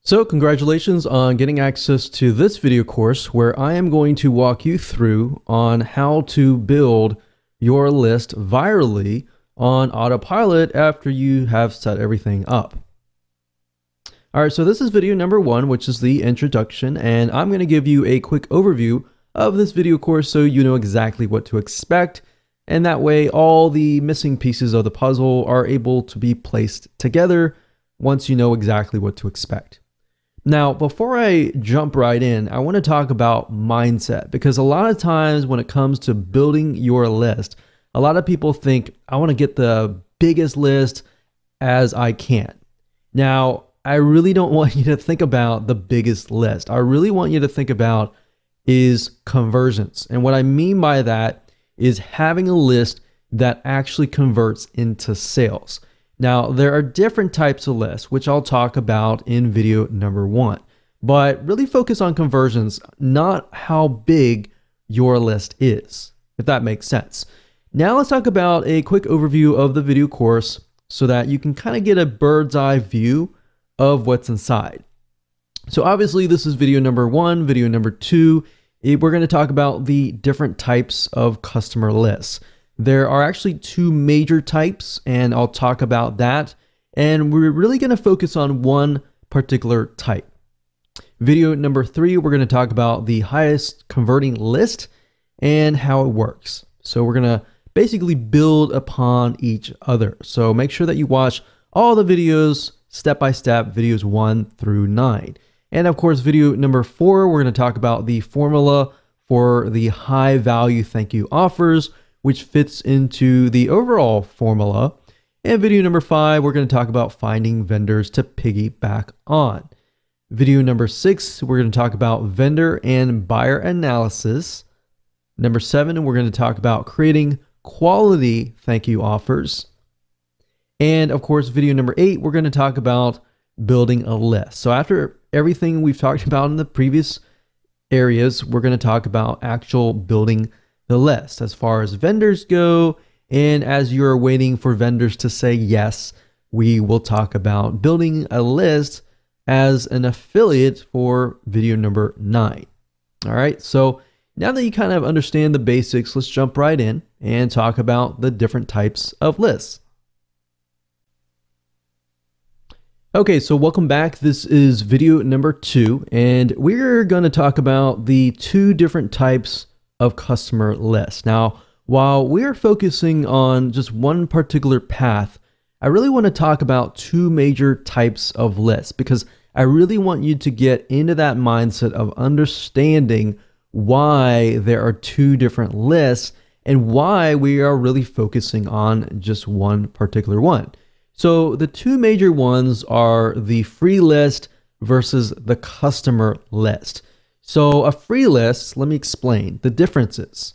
So congratulations on getting access to this video course where I am going to walk you through on how to build your list virally on autopilot after you have set everything up. All right, so this is video number 1, which is the introduction, and I'm going to give you a quick overview of this video course so you know exactly what to expect, and that way all the missing pieces of the puzzle are able to be placed together once you know exactly what to expect. Now, before I jump right in, I want to talk about mindset, because a lot of times when it comes to building your list, a lot of people think, I want to get the biggest list as I can. Now, I really don't want you to think about the biggest list. I really want you to think about is conversions. And what I mean by that is having a list that actually converts into sales. Now, there are different types of lists, which I'll talk about in video number 1, but really focus on conversions, not how big your list is, if that makes sense. Now let's talk about a quick overview of the video course so that you can kind of get a bird's eye view of what's inside. So obviously this is video number 1, video number 2, we're going to talk about the different types of customer lists. There are actually 2 major types, and I'll talk about that. And we're really going to focus on one particular type. Video number 3, we're going to talk about the highest converting list and how it works. So we're going to basically build upon each other. So make sure that you watch all the videos step by step, videos 1 through 9. And of course, video number 4, we're going to talk about the formula for the high value thank you offers, which fits into the overall formula. And video number 5, we're going to talk about finding vendors to piggyback on. Video number 6, we're going to talk about vendor and buyer analysis. Number 7, we're going to talk about creating quality thank you offers. And of course, video number 8, we're going to talk about building a list. So after everything we've talked about in the previous areas, we're going to talk about actual building the list as far as vendors go. And as you're waiting for vendors to say yes, we will talk about building a list as an affiliate for video number 9. All right, so now that you kind of understand the basics, let's jump right in and talk about the different types of lists. Okay, so welcome back. This is video number 2, and we're going to talk about the 2 different types of customer lists. Now, while we're focusing on just one particular path, I really want to talk about 2 major types of lists, because I really want you to get into that mindset of understanding why there are 2 different lists and why we are really focusing on just one particular one. So the 2 major ones are the free list versus the customer list. So a free list, let me explain the differences.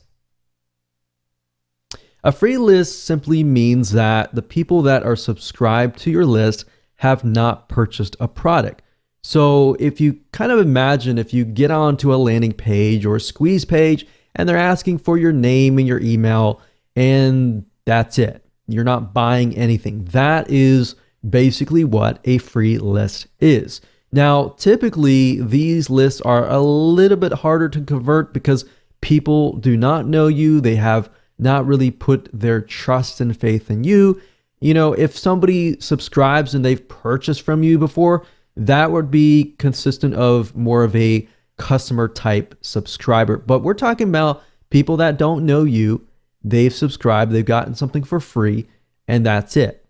A free list simply means that the people that are subscribed to your list have not purchased a product. So if you kind of imagine if you get onto a landing page or a squeeze page and they're asking for your name and your email and that's it, you're not buying anything. That is basically what a free list is. Now, typically, these lists are a little bit harder to convert because people do not know you. They have not really put their trust and faith in you. You know, if somebody subscribes and they've purchased from you before, that would be consistent of more of a customer type subscriber. But we're talking about people that don't know you. They've subscribed, they've gotten something for free, and that's it.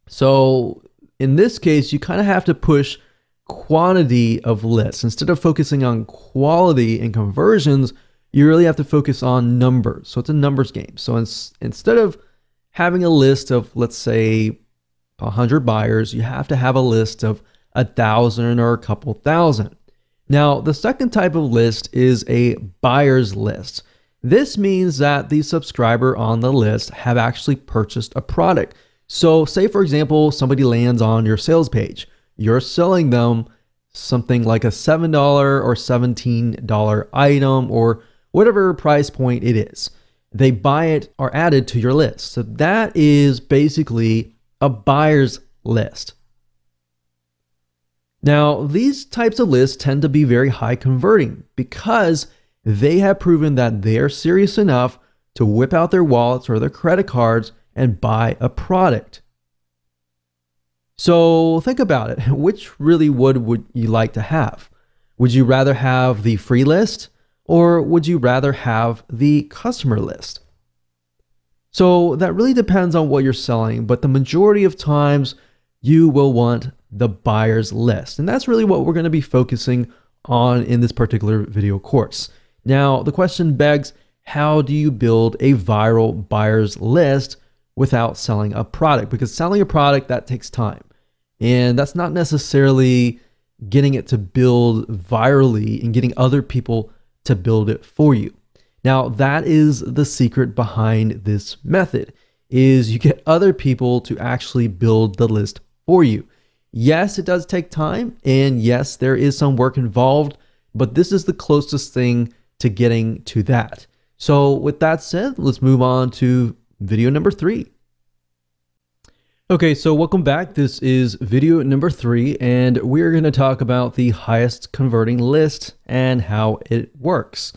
So in this case, you kind of have to push quantity of lists. Instead of focusing on quality and conversions, you really have to focus on numbers. So it's a numbers game. So instead of having a list of, let's say, 100 buyers, you have to have a list of 1,000 or a couple thousand. Now, the second type of list is a buyer's list. This means that the subscriber on the list have actually purchased a product. So say, for example, somebody lands on your sales page. You're selling them something like a $7 or $17 item or whatever price point it is. They buy it or add it to your list. So that is basically a buyer's list. Now, these types of lists tend to be very high converting because they have proven that they are serious enough to whip out their wallets or their credit cards and buy a product. So think about it. Which really would you like to have? Would you rather have the free list or would you rather have the customer list? So that really depends on what you're selling, but the majority of times you will want the buyer's list. And that's really what we're going to be focusing on in this particular video course. Now, the question begs, how do you build a viral buyer's list without selling a product? Because selling a product, that takes time. And that's not necessarily getting it to build virally and getting other people to build it for you. Now, that is the secret behind this method, is you get other people to actually build the list for you. Yes, it does take time, and yes, there is some work involved, but this is the closest thing to getting to that. So with that said, let's move on to video number 3. Okay, so welcome back. This is video number 3, and we're going to talk about the highest converting list and how it works.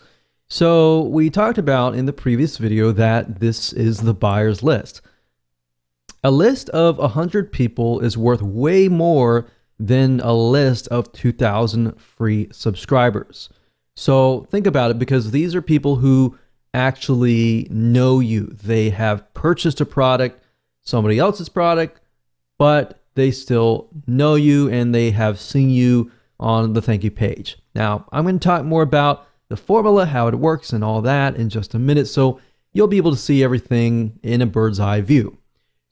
So we talked about in the previous video that this is the buyer's list. A list of 100 people is worth way more than a list of 2,000 free subscribers. So think about it, because these are people who actually know you. They have purchased a product, somebody else's product, but they still know you and they have seen you on the thank you page. Now, I'm going to talk more about the formula, how it works and all that in just a minute, so you'll be able to see everything in a bird's eye view.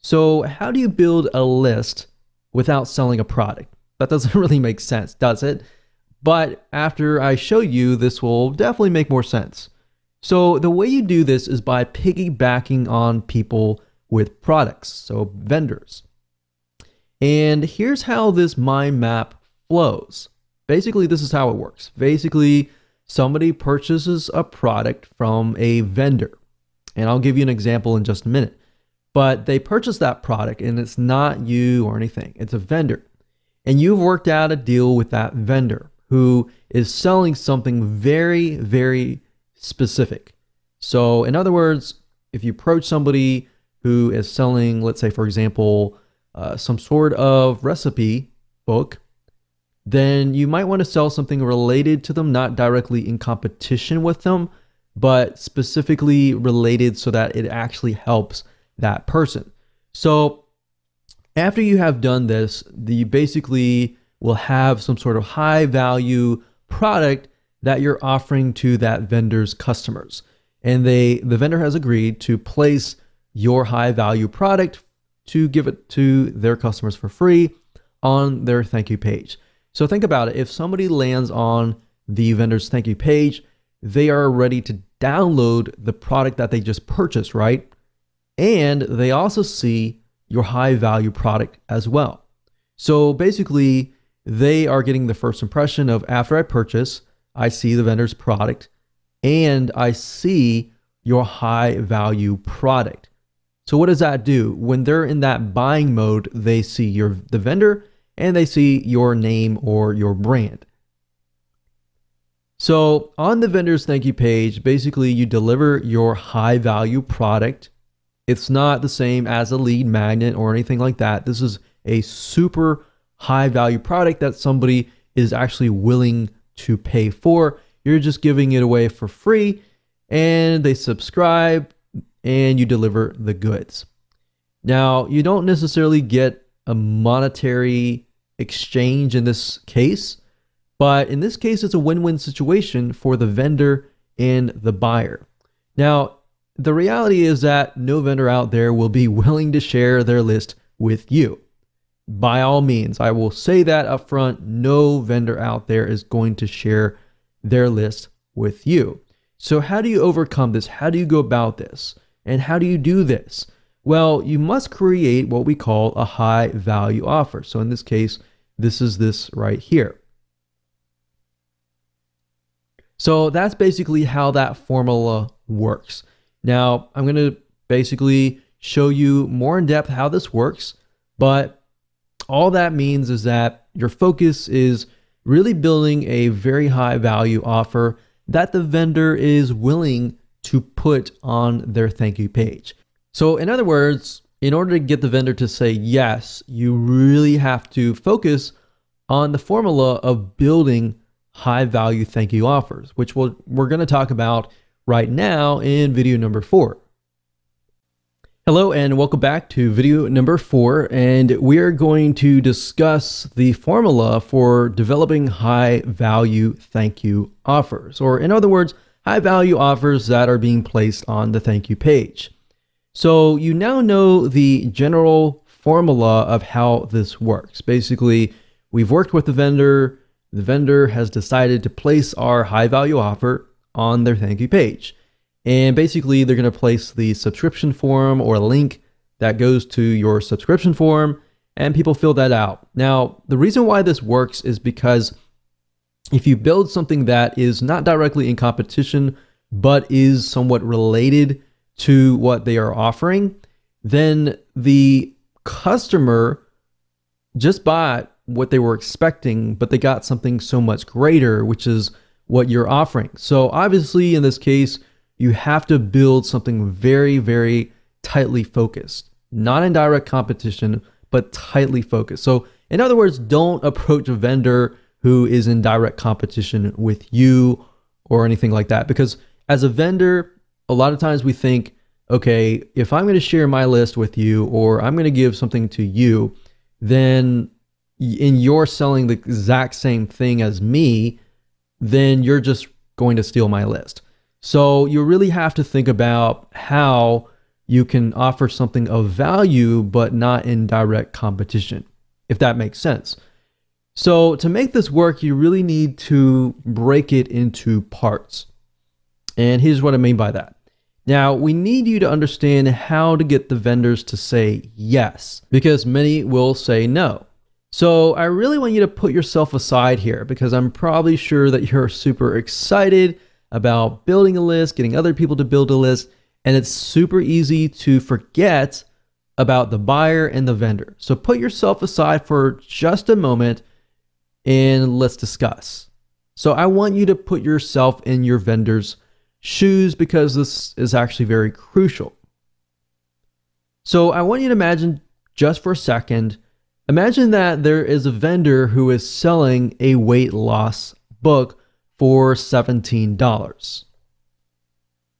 So how do you build a list without selling a product? That doesn't really make sense, does it? But after I show you, this will definitely make more sense. So the way you do this is by piggybacking on people with products, so vendors. And here's how this mind map flows. Basically, this is how it works. Basically, somebody purchases a product from a vendor. And I'll give you an example in just a minute. But they purchase that product and it's not you or anything. It's a vendor. And you've worked out a deal with that vendor who is selling something very, very specific. So in other words, if you approach somebody who is selling, let's say, for example, some sort of recipe book, then you might want to sell something related to them, not directly in competition with them, but specifically related so that it actually helps that person. So after you have done this, you basically will have some sort of high value product that you're offering to that vendor's customers. And the vendor has agreed to place your high value product to give it to their customers for free on their thank you page. So think about it. If somebody lands on the vendor's thank you page, they are ready to download the product that they just purchased, right? And they also see your high value product as well. So basically, they are getting the first impression of, after I purchase, I see the vendor's product and I see your high value product. So what does that do? When they're in that buying mode, they see the vendor and they see your name or your brand. So on the vendor's thank you page, basically you deliver your high value product. It's not the same as a lead magnet or anything like that. This is a super high value product that somebody is actually willing to pay for. You're just giving it away for free and they subscribe and you deliver the goods. Now, you don't necessarily get a monetary exchange in this case, but in this case, it's a win-win situation for the vendor and the buyer. Now, the reality is that no vendor out there will be willing to share their list with you. By all means, I will say that up front, no vendor out there is going to share their list with you. So how do you overcome this? How do you go about this? And how do you do this? Well, you must create what we call a high value offer. So in this case, this is this right here. So that's basically how that formula works. Now, I'm going to basically show you more in depth how this works, but all that means is that your focus is really building a very high value offer that the vendor is willing to put on their thank you page. So in other words, in order to get the vendor to say yes, you really have to focus on the formula of building high value thank you offers, which we're going to talk about right now in video number 4. Hello and welcome back to video number 4, and we are going to discuss the formula for developing high value thank you offers, or in other words, high value offers that are being placed on the thank you page. So you now know the general formula of how this works. Basically, we've worked with the vendor has decided to place our high value offer on their thank you page. And basically, they're going to place the subscription form or a link that goes to your subscription form, and people fill that out. Now, the reason why this works is because if you build something that is not directly in competition, but is somewhat related to what they are offering, then the customer just bought what they were expecting, but they got something so much greater, which is what you're offering. So obviously, in this case, you have to build something very, very tightly focused, not in direct competition, but tightly focused. So in other words, don't approach a vendor who is in direct competition with you or anything like that. Because as a vendor, a lot of times we think, okay, if I'm going to share my list with you, or I'm going to give something to you, then you're selling the exact same thing as me, then you're just going to steal my list. So you really have to think about how you can offer something of value, but not in direct competition, if that makes sense. So to make this work, you really need to break it into parts. And here's what I mean by that. Now, we need you to understand how to get the vendors to say yes, because many will say no. So I really want you to put yourself aside here, because I'm probably sure that you're super excited about building a list, getting other people to build a list, and it's super easy to forget about the buyer and the vendor. So put yourself aside for just a moment and let's discuss. So I want you to put yourself in your vendor's shoes, because this is actually very crucial. So I want you to imagine, just for a second, imagine that there is a vendor who is selling a weight loss book for $17.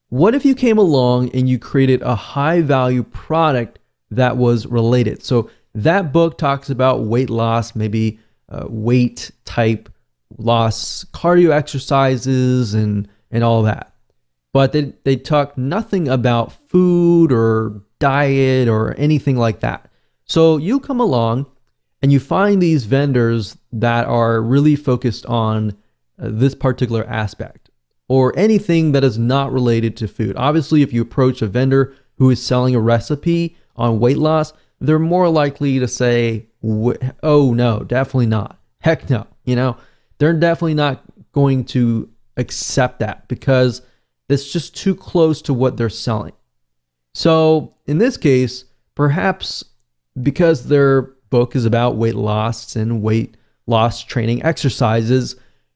What if you came along and you created a high value product that was related? So that book talks about weight loss, maybe weight type loss, cardio exercises, and all that. But they talk nothing about food or diet or anything like that. So you come along and you find these vendors that are really focused on this particular aspect, or anything that is not related to food. Obviously, if you approach a vendor who is selling a recipe on weight loss, they're more likely to say, oh no, definitely not. Heck no. You know, they're definitely not going to accept that, because it's just too close to what they're selling. So in this case, perhaps because their book is about weight loss and weight loss training exercises,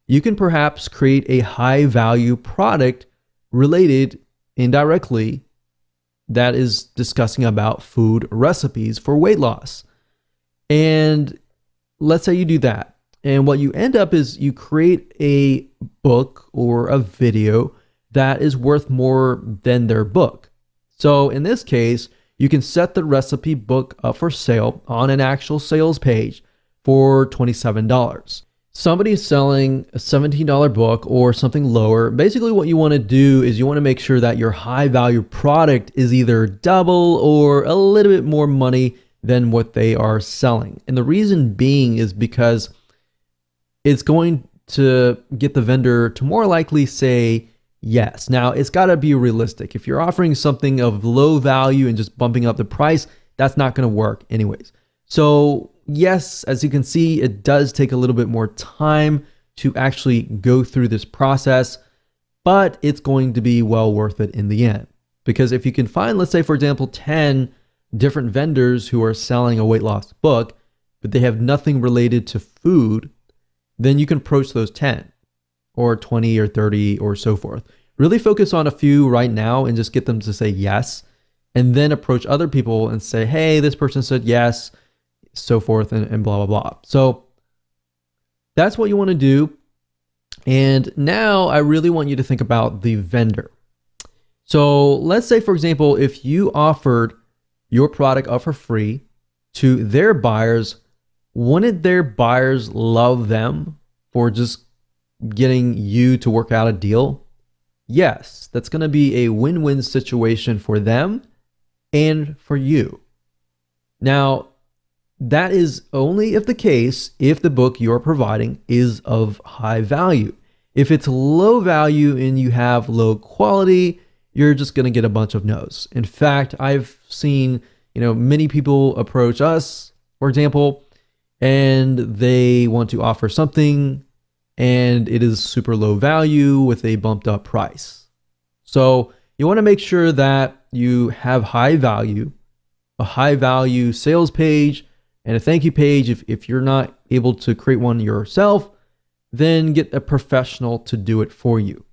you can perhaps create a high value product related indirectly that is discussing about food recipes for weight loss. And let's say you do that. And what you end up is you create a book or a video that is worth more than their book. So in this case, you can set the recipe book up for sale on an actual sales page for $27. Somebody is selling a $17 book or something lower. Basically, what you want to do is you want to make sure that your high value product is either double or a little bit more money than what they are selling. And the reason being is because it's going to get the vendor to more likely say yes. Now, it's got to be realistic. If you're offering something of low value and just bumping up the price, that's not going to work anyways. So yes, as you can see, it does take a little bit more time to actually go through this process, but it's going to be well worth it in the end. Because if you can find, let's say, for example, 10 different vendors who are selling a weight loss book, but they have nothing related to food, then you can approach those 10 or 20 or 30 or so forth. Really focus on a few right now and just get them to say yes, and then approach other people and say, hey, this person said yes, so forth, and blah, blah, blah. So that's what you want to do. And now I really want you to think about the vendor. So let's say, for example, if you offered your product up for free to their buyers, wouldn't their buyers love them for just getting you to work out a deal? Yes, that's going to be a win-win situation for them and for you. Now, that is only if the case if the book you're providing is of high value. If it's low value and you have low quality, you're just going to get a bunch of no's. In fact, I've seen, many people approach us, for example, and they want to offer something and it is super low value with a bumped up price. So you want to make sure that you have high value, a high value sales page and a thank you page. If you're not able to create one yourself, then get a professional to do it for you.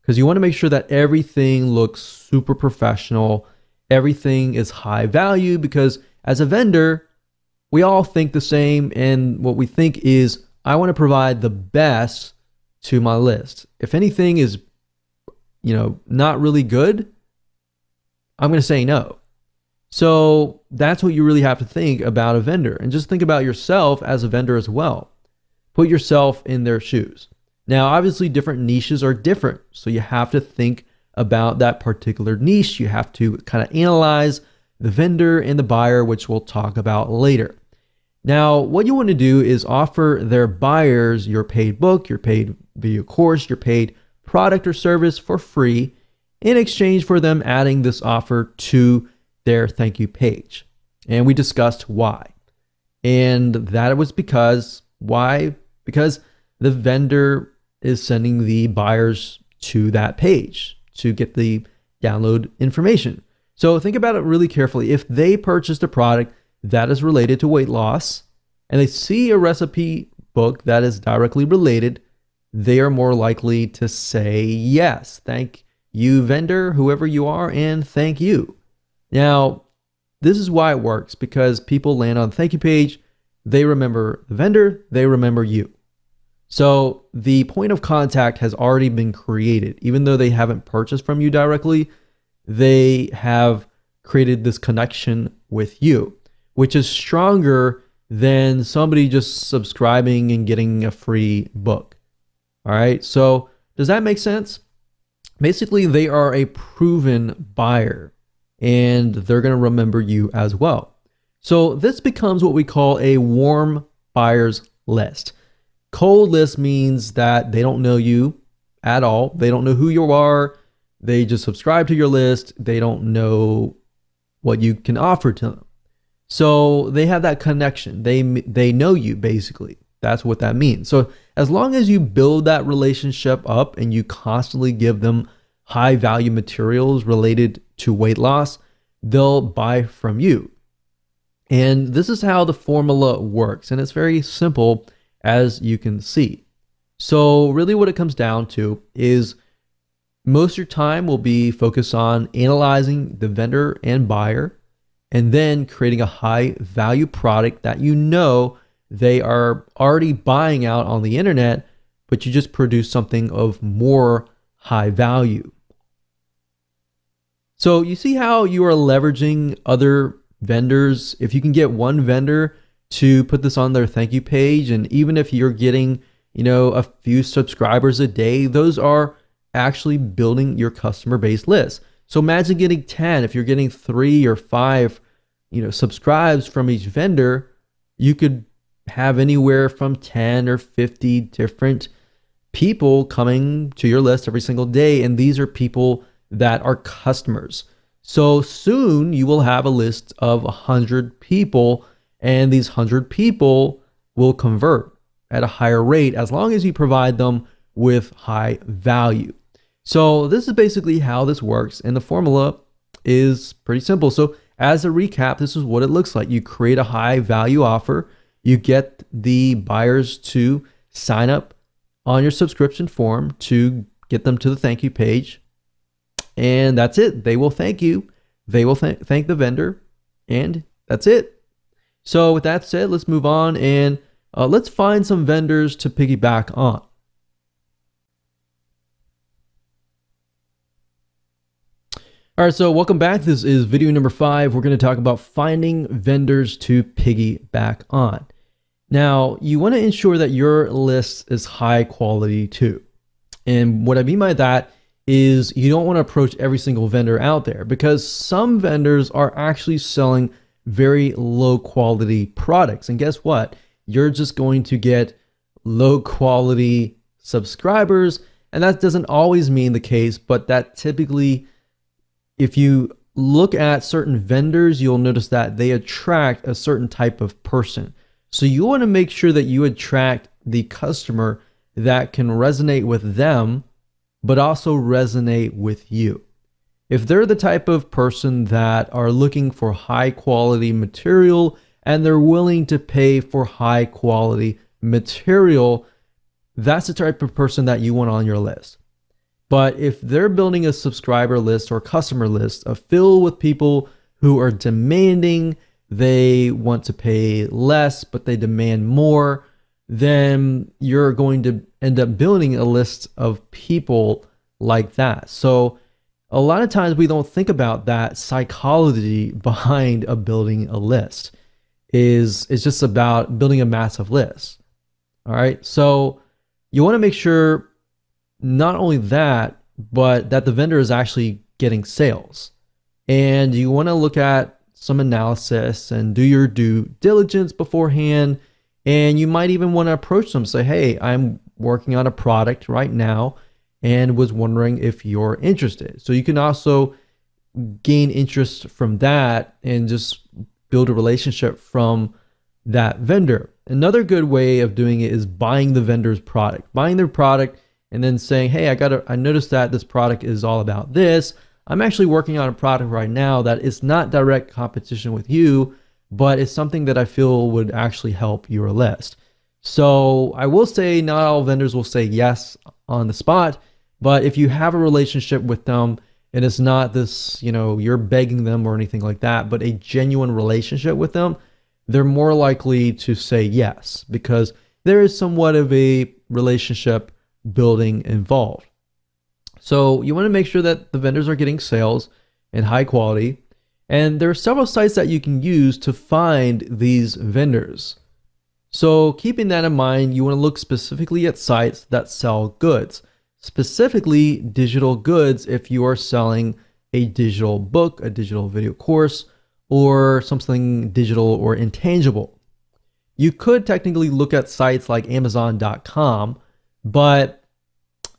Because you want to make sure that everything looks super professional. Everything is high value, because as a vendor, we all think the same. And what we think is, I want to provide the best to my list. If anything is, not really good, I'm going to say no. So that's what you really have to think about a vendor, and just think about yourself as a vendor as well. Put yourself in their shoes. Now, obviously different niches are different. So you have to think about that particular niche. You have to kind of analyze the vendor and the buyer, which we'll talk about later. Now, what you want to do is offer their buyers your paid book, your paid video course, your paid product or service for free in exchange for them adding this offer to their thank you page. And we discussed why. And that was because, why? Because the vendor is sending the buyers to that page to get the download information. So think about it really carefully. If they purchased a product that is related to weight loss and they see a recipe book that is directly related, they are more likely to say yes. Thank you, vendor, whoever you are, and thank you. Now, this is why it works, because people land on the thank you page, they remember the vendor, they remember you. So the point of contact has already been created. Even though they haven't purchased from you directly, they have created this connection with you, which is stronger than somebody just subscribing and getting a free book. All right, so does that make sense? Basically, they are a proven buyer and they're going to remember you as well. So this becomes what we call a warm buyers list. Cold list means that they don't know you at all. They don't know who you are. They just subscribe to your list. They don't know what you can offer to them. So they have that connection. They know you, basically. That's what that means. So as long as you build that relationship up and you constantly give them high value materials related to weight loss, they'll buy from you. And this is how the formula works. And it's very simple, as you can see. So really what it comes down to is most of your time will be focused on analyzing the vendor and buyer, and then creating a high value product that they are already buying out on the internet, but you just produce something of more high value. So you see how you are leveraging other vendors. If you can get one vendor to put this on their thank you page, and even if you're getting, a few subscribers a day, those are actually building your customer base list. So imagine getting 10. If you're getting 3 or 5, subscribes from each vendor, you could have anywhere from 10 or 50 different people coming to your list every single day. And these are people that are customers. So soon you will have a list of 100 people, and these 100 people will convert at a higher rate as long as you provide them with high value. So this is basically how this works, and the formula is pretty simple. So as a recap, this is what it looks like. You create a high value offer. You get the buyers to sign up on your subscription form to get them to the thank you page. And that's it. They will thank you. They will thank the vendor. And that's it. So with that said, let's move on and let's find some vendors to piggyback on. All right, so welcome back. This is video number 5. We're going to talk about finding vendors to piggyback on. Now, you want to ensure that your list is high quality too. And what I mean by that is you don't want to approach every single vendor out there, because some vendors are actually selling very low quality products. And guess what? You're just going to get low quality subscribers. And that doesn't always mean the case, but that typically, if you look at certain vendors, you'll notice that they attract a certain type of person. So you want to make sure that you attract the customer that can resonate with them, but also resonate with you. If they're the type of person that are looking for high quality material and they're willing to pay for high quality material, that's the type of person that you want on your list. But if they're building a subscriber list or customer list filled with people who are demanding, they want to pay less, but they demand more, then you're going to end up building a list of people like that. So a lot of times we don't think about that psychology behind building a list. It's just about building a massive list. All right. So you want to make sure not only that, but that the vendor is actually getting sales. And you want to look at some analysis and do your due diligence beforehand. And you might even want to approach them, say, hey, I'm working on a product right now and was wondering if you're interested. So you can also gain interest from that and just build a relationship from that vendor. Another good way of doing it is buying the vendor's product, buying their product and then saying, hey, I noticed that this product is all about this. I'm actually working on a product right now that is not direct competition with you, but it's something that I feel would actually help your list. So I will say not all vendors will say yes on the spot, but if you have a relationship with them and it's not this, you're begging them or anything like that, but a genuine relationship with them, they're more likely to say yes, because there is somewhat of a relationship building involved. So you want to make sure that the vendors are getting sales and high quality. And there are several sites that you can use to find these vendors. So keeping that in mind, you want to look specifically at sites that sell goods, specifically digital goods if you are selling a digital book, a digital video course, or something digital or intangible. You could technically look at sites like Amazon.com, but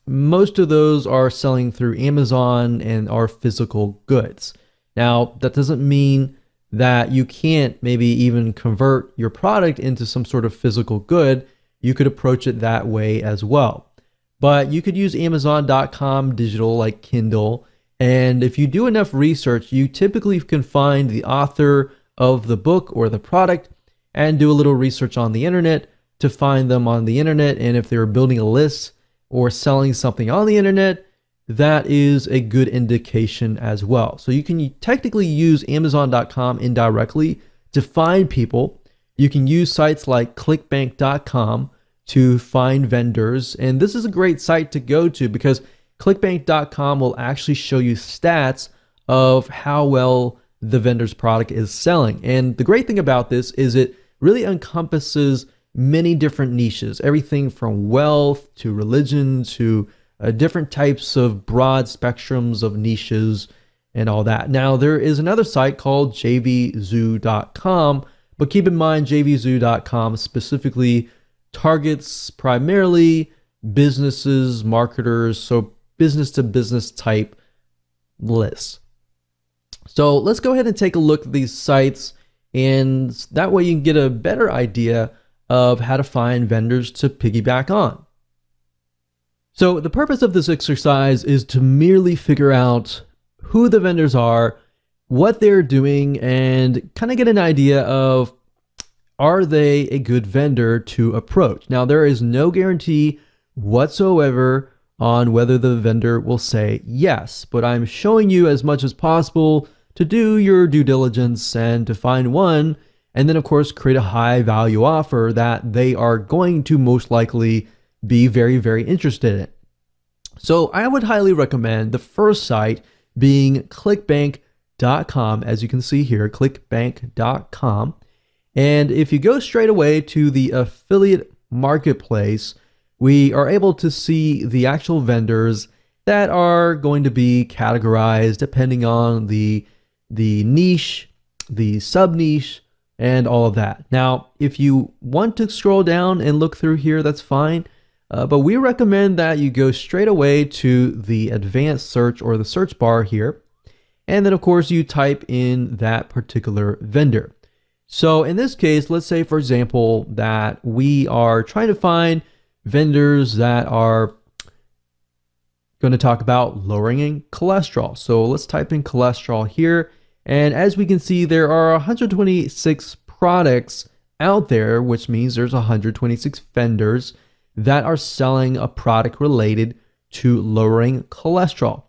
most of those are selling through Amazon and are physical goods. Now, that doesn't mean that you can't maybe even convert your product into some sort of physical good. You could approach it that way as well. But you could use Amazon.com digital like Kindle. And if you do enough research, you typically can find the author of the book or the product and do a little research on the internet to find them on the internet. And if they're building a list or selling something on the internet, that is a good indication as well. So you can technically use Amazon.com indirectly to find people. You can use sites like ClickBank.com to find vendors. And this is a great site to go to because ClickBank.com will actually show you stats of how well the vendor's product is selling. And the great thing about this is it really encompasses many different niches, everything from wealth to religion to different types of broad spectrums of niches and all that. Now, there is another site called jvzoo.com, but keep in mind jvzoo.com specifically targets primarily businesses, marketers, so business to business type lists. So let's go ahead and take a look at these sites, and that way you can get a better idea of how to find vendors to piggyback on. So the purpose of this exercise is to merely figure out who the vendors are, what they're doing and kind of get an idea of, are they a good vendor to approach? Now, there is no guarantee whatsoever on whether the vendor will say yes, but I'm showing you as much as possible to do your due diligence and to find one, and then of course create a high value offer that they are going to most likely be very, very interested in. So I would highly recommend the first site being clickbank.com. As you can see here, clickbank.com. And if you go straight away to the affiliate marketplace, we are able to see the actual vendors that are going to be categorized depending on the niche, the sub niche, and all of that. Now, if you want to scroll down and look through here, that's fine. But we recommend that you go straight away to the advanced search or the search bar here. And then of course you type in that particular vendor. So in this case, let's say for example, that we are trying to find vendors that are going to talk about lowering cholesterol. So let's type in cholesterol here. And as we can see, there are 126 products out there, which means there's 126 vendors that are selling a product related to lowering cholesterol.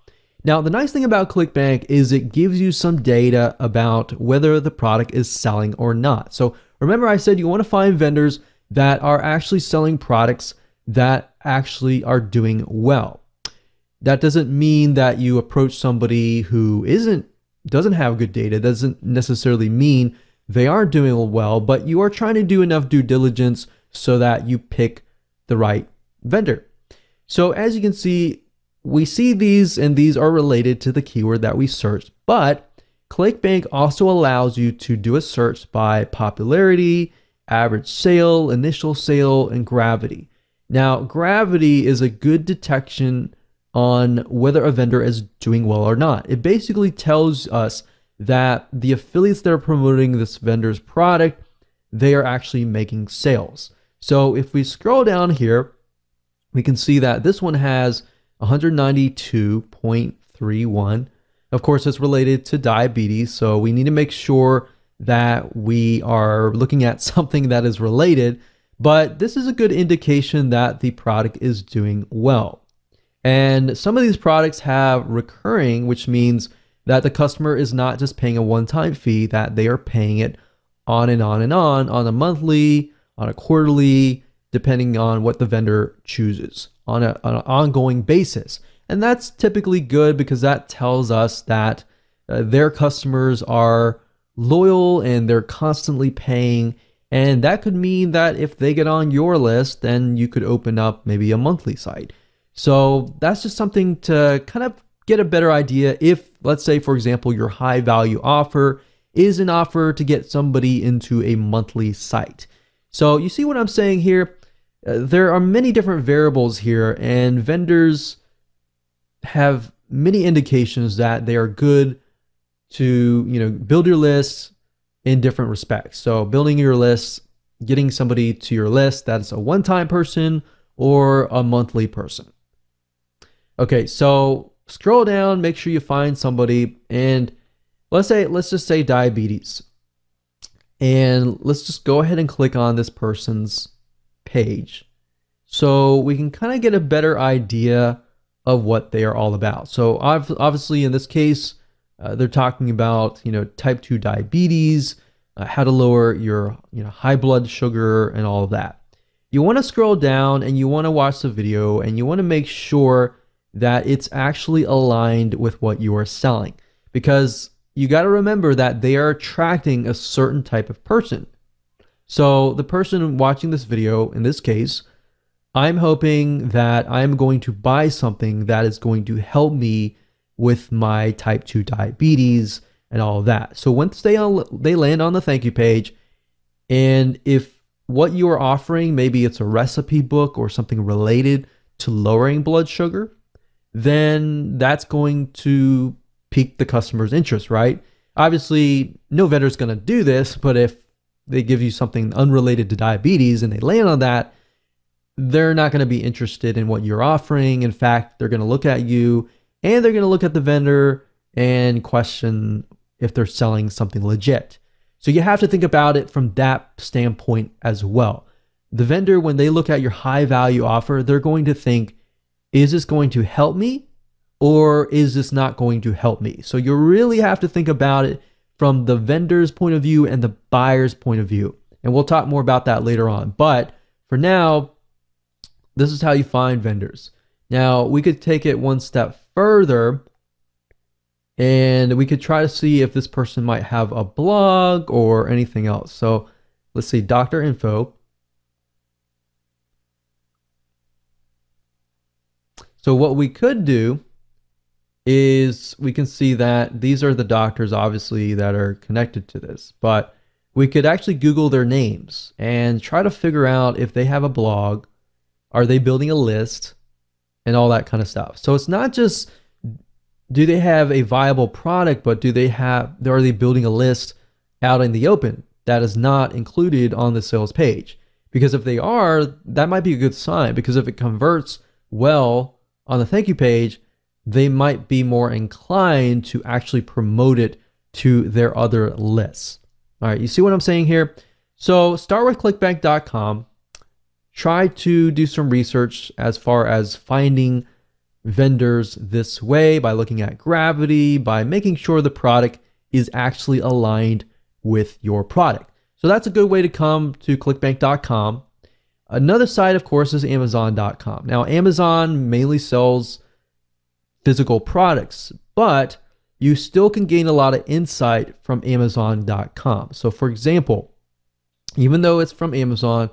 Now, the nice thing about ClickBank is it gives you some data about whether the product is selling or not. So remember I said you want to find vendors that are actually selling products that actually are doing well. That doesn't mean that you approach somebody who doesn't have good data. Doesn't necessarily mean they aren't doing well, but you are trying to do enough due diligence so that you pick the right vendor. So as you can see, we see these and these are related to the keyword that we searched, but ClickBank also allows you to do a search by popularity, average sale, initial sale, and gravity. Now, gravity is a good detection on whether a vendor is doing well or not. It basically tells us that the affiliates that are promoting this vendor's product, they are actually making sales. So if we scroll down here, we can see that this one has 192.31. Of course, it's related to diabetes, so we need to make sure that we are looking at something that is related, but this is a good indication that the product is doing well. And some of these products have recurring, which means that the customer is not just paying a one-time fee, that they are paying it on and on and on a monthly, on a quarterly, depending on what the vendor chooses, on an ongoing basis. And that's typically good because that tells us that their customers are loyal and they're constantly paying. And that could mean that if they get on your list, then you could open up maybe a monthly site. So that's just something to kind of get a better idea if, let's say, for example, your high value offer is an offer to get somebody into a monthly site. So you see what I'm saying here? There are many different variables here, and vendors have many indications that they are good to, build your lists in different respects. So building your lists, getting somebody to your list that's a one-time person or a monthly person. Okay, so scroll down, make sure you find somebody, and let's just say diabetes. And let's just go ahead and click on this person's page so we can kind of get a better idea of what they are all about. So obviously in this case, they're talking about, type 2 diabetes, how to lower your, high blood sugar and all of that. You want to scroll down and you want to watch the video and you want to make sure that it's actually aligned with what you are selling, because you got to remember that they are attracting a certain type of person. So the person watching this video, in this case, I'm hoping that I'm going to buy something that is going to help me with my type 2 diabetes and all of that. So once they land on the thank you page, and if what you are offering, maybe it's a recipe book or something related to lowering blood sugar, then that's going to pique the customer's interest, right? Obviously, no vendor is going to do this, but if they give you something unrelated to diabetes and they land on that, they're not going to be interested in what you're offering. In fact, they're going to look at you and they're going to look at the vendor and question if they're selling something legit. So you have to think about it from that standpoint as well. The vendor, when they look at your high value offer, they're going to think, is this going to help me or is this not going to help me? So you really have to think about it from the vendor's point of view and the buyer's point of view. And we'll talk more about that later on. But for now, this is how you find vendors. Now, we could take it one step further and we could try to see if this person might have a blog or anything else. So let's see, Doctor Info. So what we could do is we can see that these are the doctors, obviously, that are connected to this. But we could actually Google their names and try to figure out if they have a blog, are they building a list, and all that kind of stuff. So it's not just, do they have a viable product, but are they building a list out in the open that is not included on the sales page? Because if they are, that might be a good sign, because if it converts well on the thank you page, they might be more inclined to actually promote it to their other lists. All right, you see what I'm saying here? So start with clickbank.com. Try to do some research as far as finding vendors this way by looking at gravity, by making sure the product is actually aligned with your product. So that's a good way to come to clickbank.com. Another site, of course, is amazon.com. Now, Amazon mainly sells physical products, but you still can gain a lot of insight from amazon.com. So for example, even though it's from Amazon,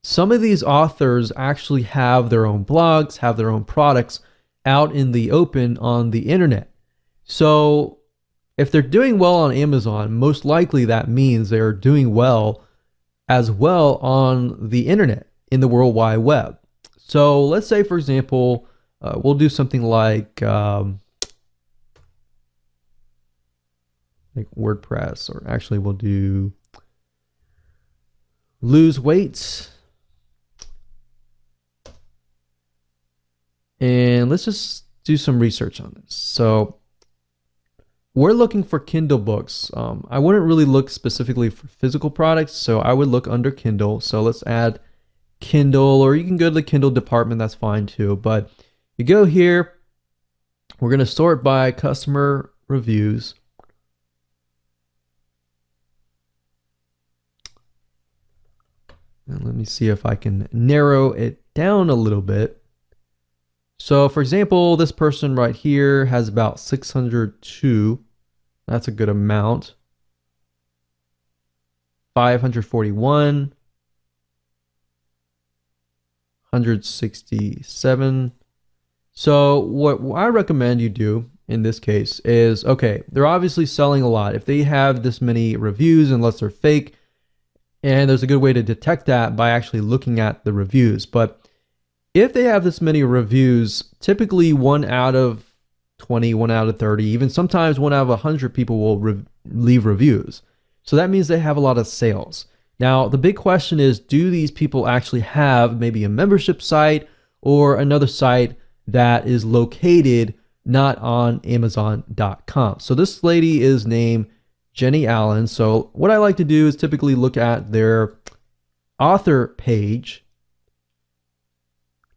some of these authors actually have their own blogs, have their own products out in the open on the internet. So if they're doing well on Amazon, most likely that means they're doing well as well on the internet, in the World Wide Web. So let's say, for example, we'll do something like WordPress, or actually we'll do lose weight. And let's just do some research on this. So we're looking for Kindle books. I wouldn't really look specifically for physical products, so I would look under Kindle. So let's add Kindle, or you can go to the Kindle department, that's fine too. But you go here, we're going to sort by customer reviews. And let me see if I can narrow it down a little bit. So for example, this person right here has about 602. That's a good amount. 541. 167. So what I recommend you do in this case is, okay, they're obviously selling a lot. If they have this many reviews, unless they're fake, and there's a good way to detect that by actually looking at the reviews. But if they have this many reviews, typically 1 out of 20, 1 out of 30, even sometimes 1 out of 100 people will leave reviews. So that means they have a lot of sales. Now, the big question is, do these people actually have maybe a membership site or another site that is located not on Amazon.com? So this lady is named Jenny Allen. So what I like to do is typically look at their author page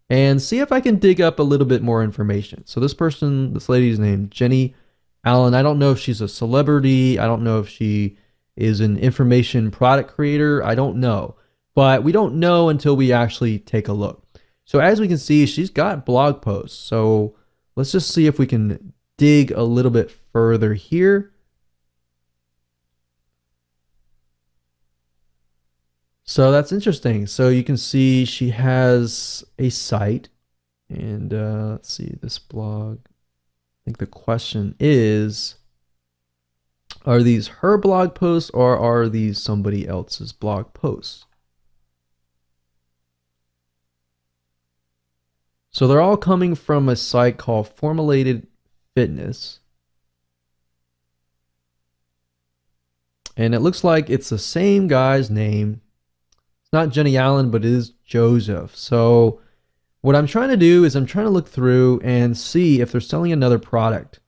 and see if I can dig up a little bit more information. So this lady's named Jenny Allen. I don't know if she's a celebrity. I don't know if she is an information product creator. I don't know. But we don't know until we actually take a look. So as we can see, she's got blog posts. So let's just see if we can dig a little bit further here. So that's interesting. So you can see she has a site, and let's see this blog. I think the question is, are these her blog posts or are these somebody else's blog posts? So they're all coming from a site called Formulated Fitness. And it looks like it's the same guy's name. It's not Jenny Allen, but it is Joseph. So what I'm trying to do is I'm trying to look through and see if they're selling another product.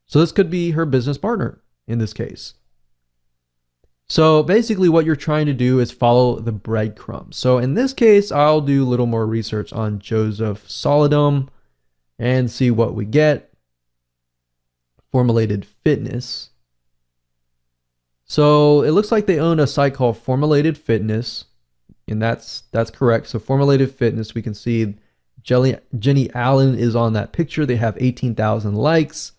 So this could be her business partner. in this case. So basically what you're trying to do is follow the breadcrumbs. So in this case, I'll do a little more research on Joseph Solidum and see what we get. Formulated Fitness. So it looks like they own a site called Formulated Fitness, and that's correct. So Formulated Fitness, we can see Jenny Allen is on that picture. They have 18,000 likes.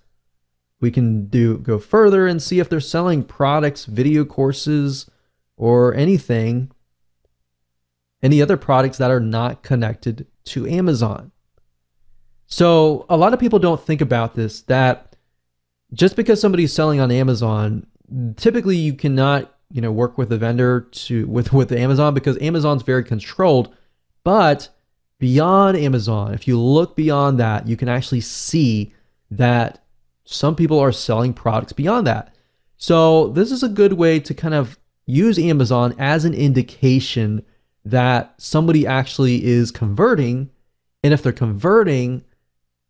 We can go further and see if they're selling products, video courses, or anything, any other products that are not connected to Amazon. So a lot of people don't think about this, that just because somebody's selling on Amazon, typically you cannot, work with a vendor with Amazon, because Amazon's very controlled. But beyond Amazon, if you look beyond that, you can actually see that some people are selling products beyond that. So this is a good way to kind of use Amazon as an indication that somebody actually is converting. And if they're converting,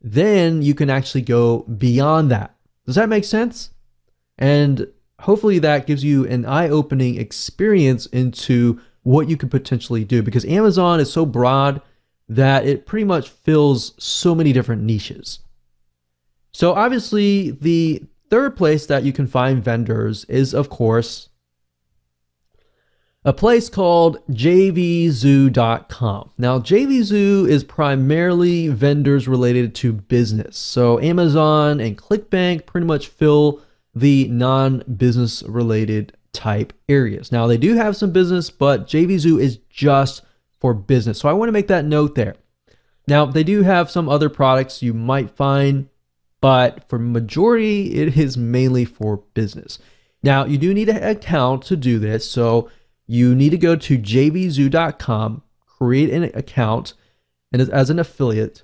then you can actually go beyond that. Does that make sense? And hopefully that gives you an eye-opening experience into what you could potentially do, because Amazon is so broad that it pretty much fills so many different niches. So obviously the third place that you can find vendors is, of course, a place called jvzoo.com. Now, JVZoo is primarily vendors related to business. So Amazon and ClickBank pretty much fill the non-business related type areas. Now, they do have some business, but JVZoo is just for business. So I want to make that note there. Now, they do have some other products you might find, but for majority, it is mainly for business. Now, you do need an account to do this. So you need to go to jvzoo.com, create an account and as an affiliate.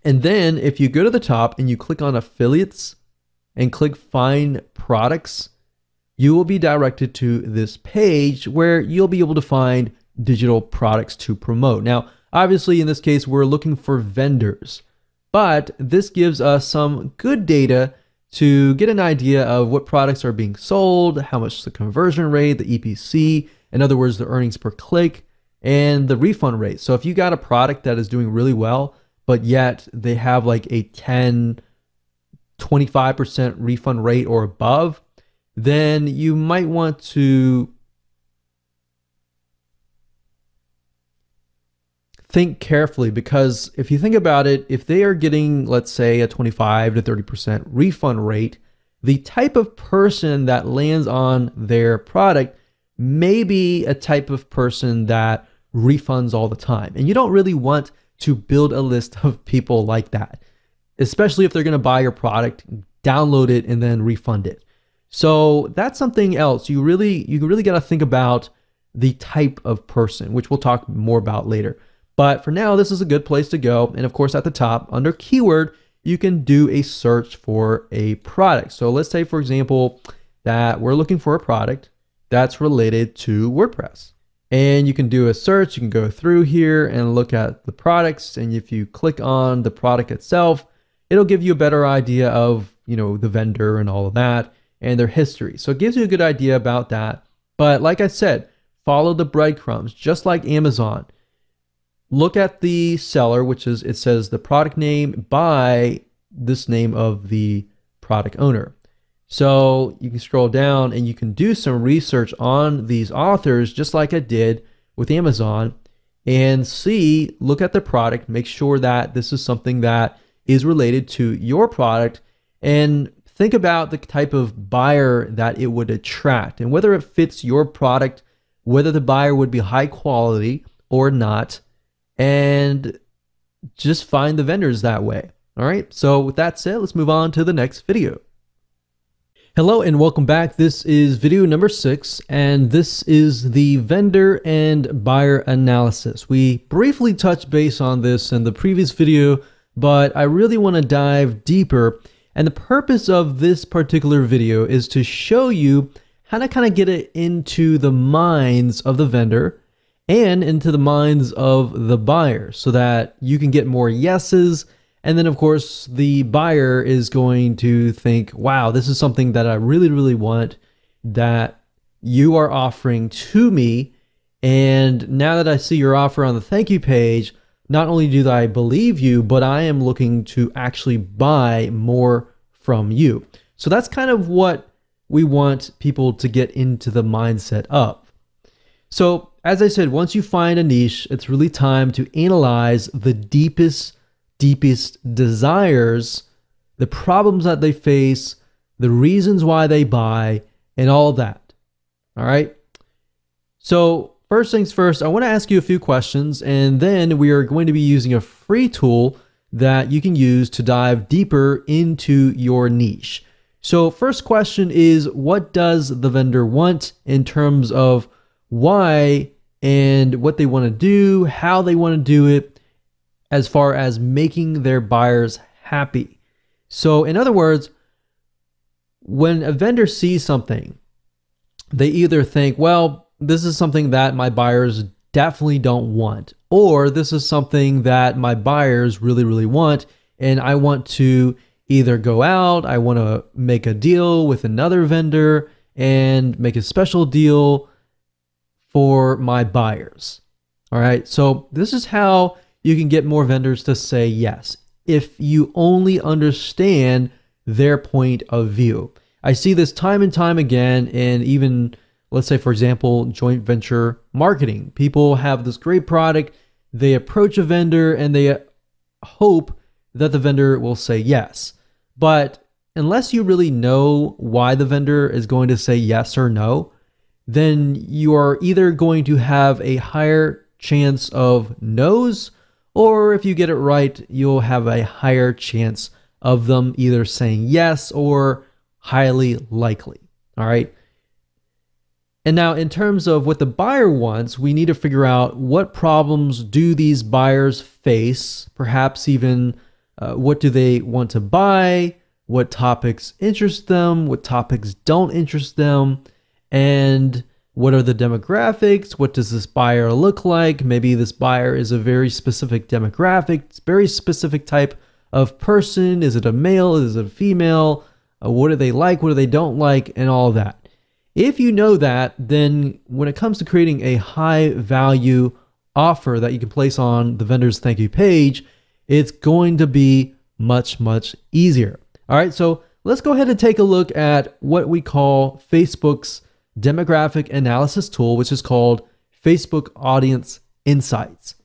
And then if you go to the top and you click on affiliates and click find products, you will be directed to this page where you'll be able to find digital products to promote. Now, obviously in this case, we're looking for vendors, but this gives us some good data to get an idea of what products are being sold, how much the conversion rate, the EPC, in other words, the earnings per click, and the refund rate. So if you got a product that is doing really well, but yet they have like a 10, 25% refund rate or above, then you might want to think carefully, because if you think about it, if they are getting, let's say, a 25 to 30% refund rate, the type of person that lands on their product may be a type of person that refunds all the time. And you don't really want to build a list of people like that, especially if they're going to buy your product, download it, and then refund it. So that's something else. You really got to think about the type of person, which we'll talk more about later. But for now, this is a good place to go. And of course, at the top under keyword, you can do a search for a product. So let's say, for example, that we're looking for a product that's related to WordPress. And you can do a search. You can go through here and look at the products. And if you click on the product itself, it'll give you a better idea of, the vendor and all of that and their history. So it gives you a good idea about that. But like I said, follow the breadcrumbs, just like Amazon. Look at the seller, which is, it says the product name by this name of the product owner. So you can scroll down and you can do some research on these authors, just like I did with Amazon, and look at the product, make sure that this is something that is related to your product, and think about the type of buyer that it would attract and whether it fits your product, whether the buyer would be high quality or not, and just find the vendors that way. All right. So with that said, let's move on to the next video. Hello and welcome back. This is video number 6, and this is the vendor and buyer analysis. We briefly touched base on this in the previous video, but I really want to dive deeper. And the purpose of this particular video is to show you how to kind of get it into the minds of the vendor and into the minds of the buyer so that you can get more yeses And then of course the buyer is going to think, wow, this is something that I really, really want that you are offering to me. And now that I see your offer on the thank you page, not only do I believe you, but I am looking to actually buy more from you. So that's kind of what we want people to get into the mindset of. So as I said, once you find a niche, it's really time to analyze the deepest desires, the problems that they face, the reasons why they buy, and all that. All right. So first things first, I want to ask you a few questions, and then we are going to be using a free tool that you can use to dive deeper into your niche. So first question is, what does the vendor want in terms of why and what they want to do, how they want to do it, as far as making their buyers happy? So in other words, when a vendor sees something, they either think, well, this is something that my buyers definitely don't want, or this is something that my buyers really, really want, and I want to either go out, I want to make a deal with another vendor and make a special deal for my buyers. All right, so this is how you can get more vendors to say yes, if you only understand their point of view. I see this time and time again, and even, let's say, for example, joint venture marketing. People have this great product, they approach a vendor, and they hope that the vendor will say yes. But unless you really know why the vendor is going to say yes or no, then you are either going to have a higher chance of no's, or if you get it right, you'll have a higher chance of them either saying yes or highly likely. All right. And now in terms of what the buyer wants, we need to figure out what problems do these buyers face, perhaps even what do they want to buy, what topics interest them, what topics don't interest them, and what are the demographics, what does this buyer look like? Maybe this buyer is a very specific demographic, very specific type of person. Is it a male? Is it a female? What do they like? What do they don't like? And all of that. If you know that, then when it comes to creating a high value offer that you can place on the vendor's thank you page, it's going to be much, much easier. All right, so let's go ahead and take a look at what we call Facebook's demographic analysis tool, which is called Facebook Audience Insights.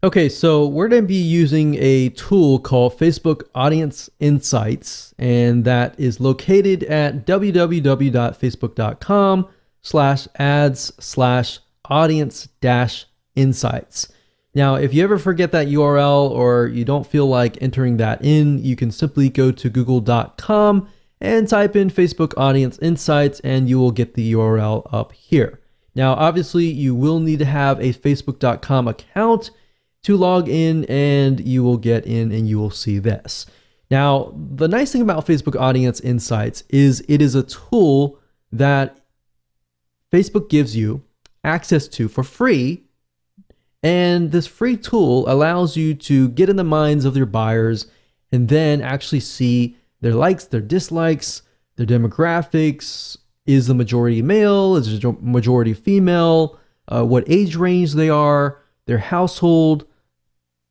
Okay, so we're going to be using a tool called Facebook Audience Insights, and that is located at www.facebook.com/ads/audience-insights. Now, if you ever forget that URL or you don't feel like entering that in, you can simply go to google.com and type in Facebook Audience Insights, and you will get the URL up here. Now, obviously, you will need to have a facebook.com account to log in, and you will get in and you will see this. Now, the nice thing about Facebook Audience Insights is it is a tool that Facebook gives you access to for free. And this free tool allows you to get in the minds of your buyers and then actually see their likes, their dislikes, their demographics. Is the majority male? Is the majority female? What age range they are, their household,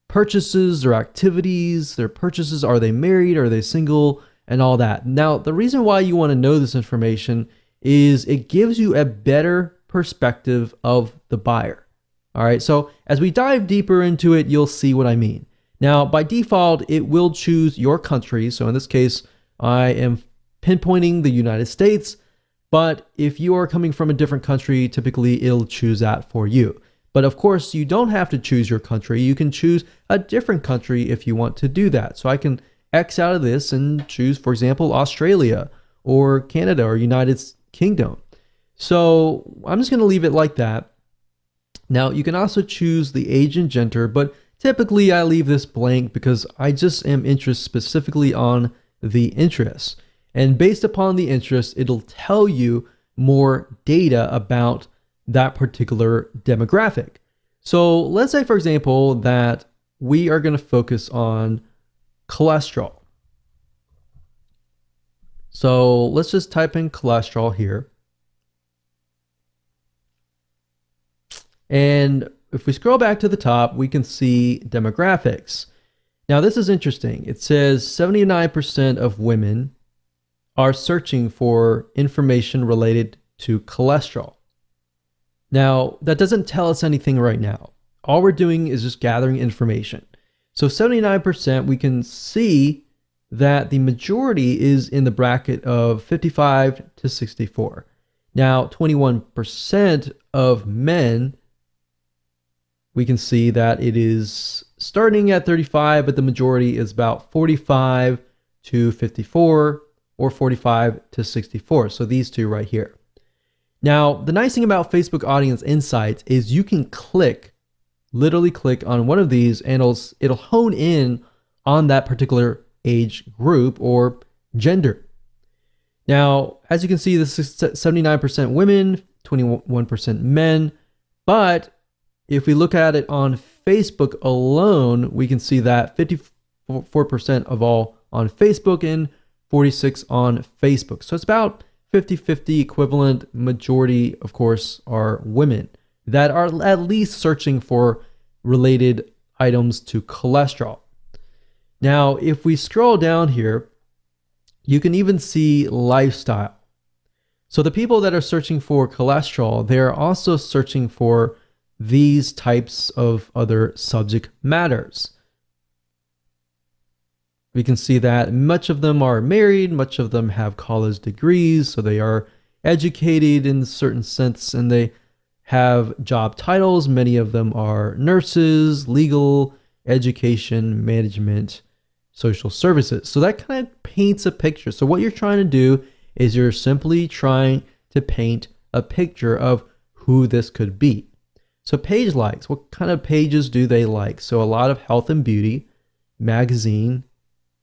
purchases, their activities, their purchases. Are they married? Are they single? And all that. Now, the reason why you want to know this information is it gives you a better perspective of the buyer. All right, so as we dive deeper into it, you'll see what I mean. Now, by default, it will choose your country. So in this case, I am pinpointing the United States, but if you are coming from a different country, typically it'll choose that for you. But of course, you don't have to choose your country. You can choose a different country if you want to do that. So I can X out of this and choose, for example, Australia or Canada or United Kingdom. So I'm just going to leave it like that. Now, you can also choose the age and gender, but typically I leave this blank because I just am interested specifically on the interests. And based upon the interest, it'll tell you more data about that particular demographic. So let's say, for example, that we are going to focus on cholesterol. So let's just type in cholesterol here. And if we scroll back to the top, we can see demographics. Now this is interesting. It says 79% of women are searching for information related to cholesterol. Now, that doesn't tell us anything right now. All we're doing is just gathering information. So 79%, we can see that the majority is in the bracket of 55 to 64. Now, 21% of men, we can see that it is starting at 35, but the majority is about 45 to 54 or 45 to 64. So these two right here. Now, the nice thing about Facebook Audience Insights is you can literally click on one of these and it'll hone in on that particular age group or gender. Now, as you can see, this is 79% women, 21% men. But if we look at it on Facebook alone, we can see that 54% of all on Facebook and 46 on Facebook. So it's about 50-50 equivalent. Majority, of course, are women that are at least searching for related items to cholesterol. Now, if we scroll down here, you can even see lifestyle. So the people that are searching for cholesterol, they're also searching for these types of other subject matters. We can see that much of them are married, much of them have college degrees, so they are educated in a certain sense, and they have job titles. Many of them are nurses, legal, education, management, social services. So that kind of paints a picture. So what you're trying to do is you're simply trying to paint a picture of who this could be. So page likes, what kind of pages do they like? So a lot of health and beauty, magazine,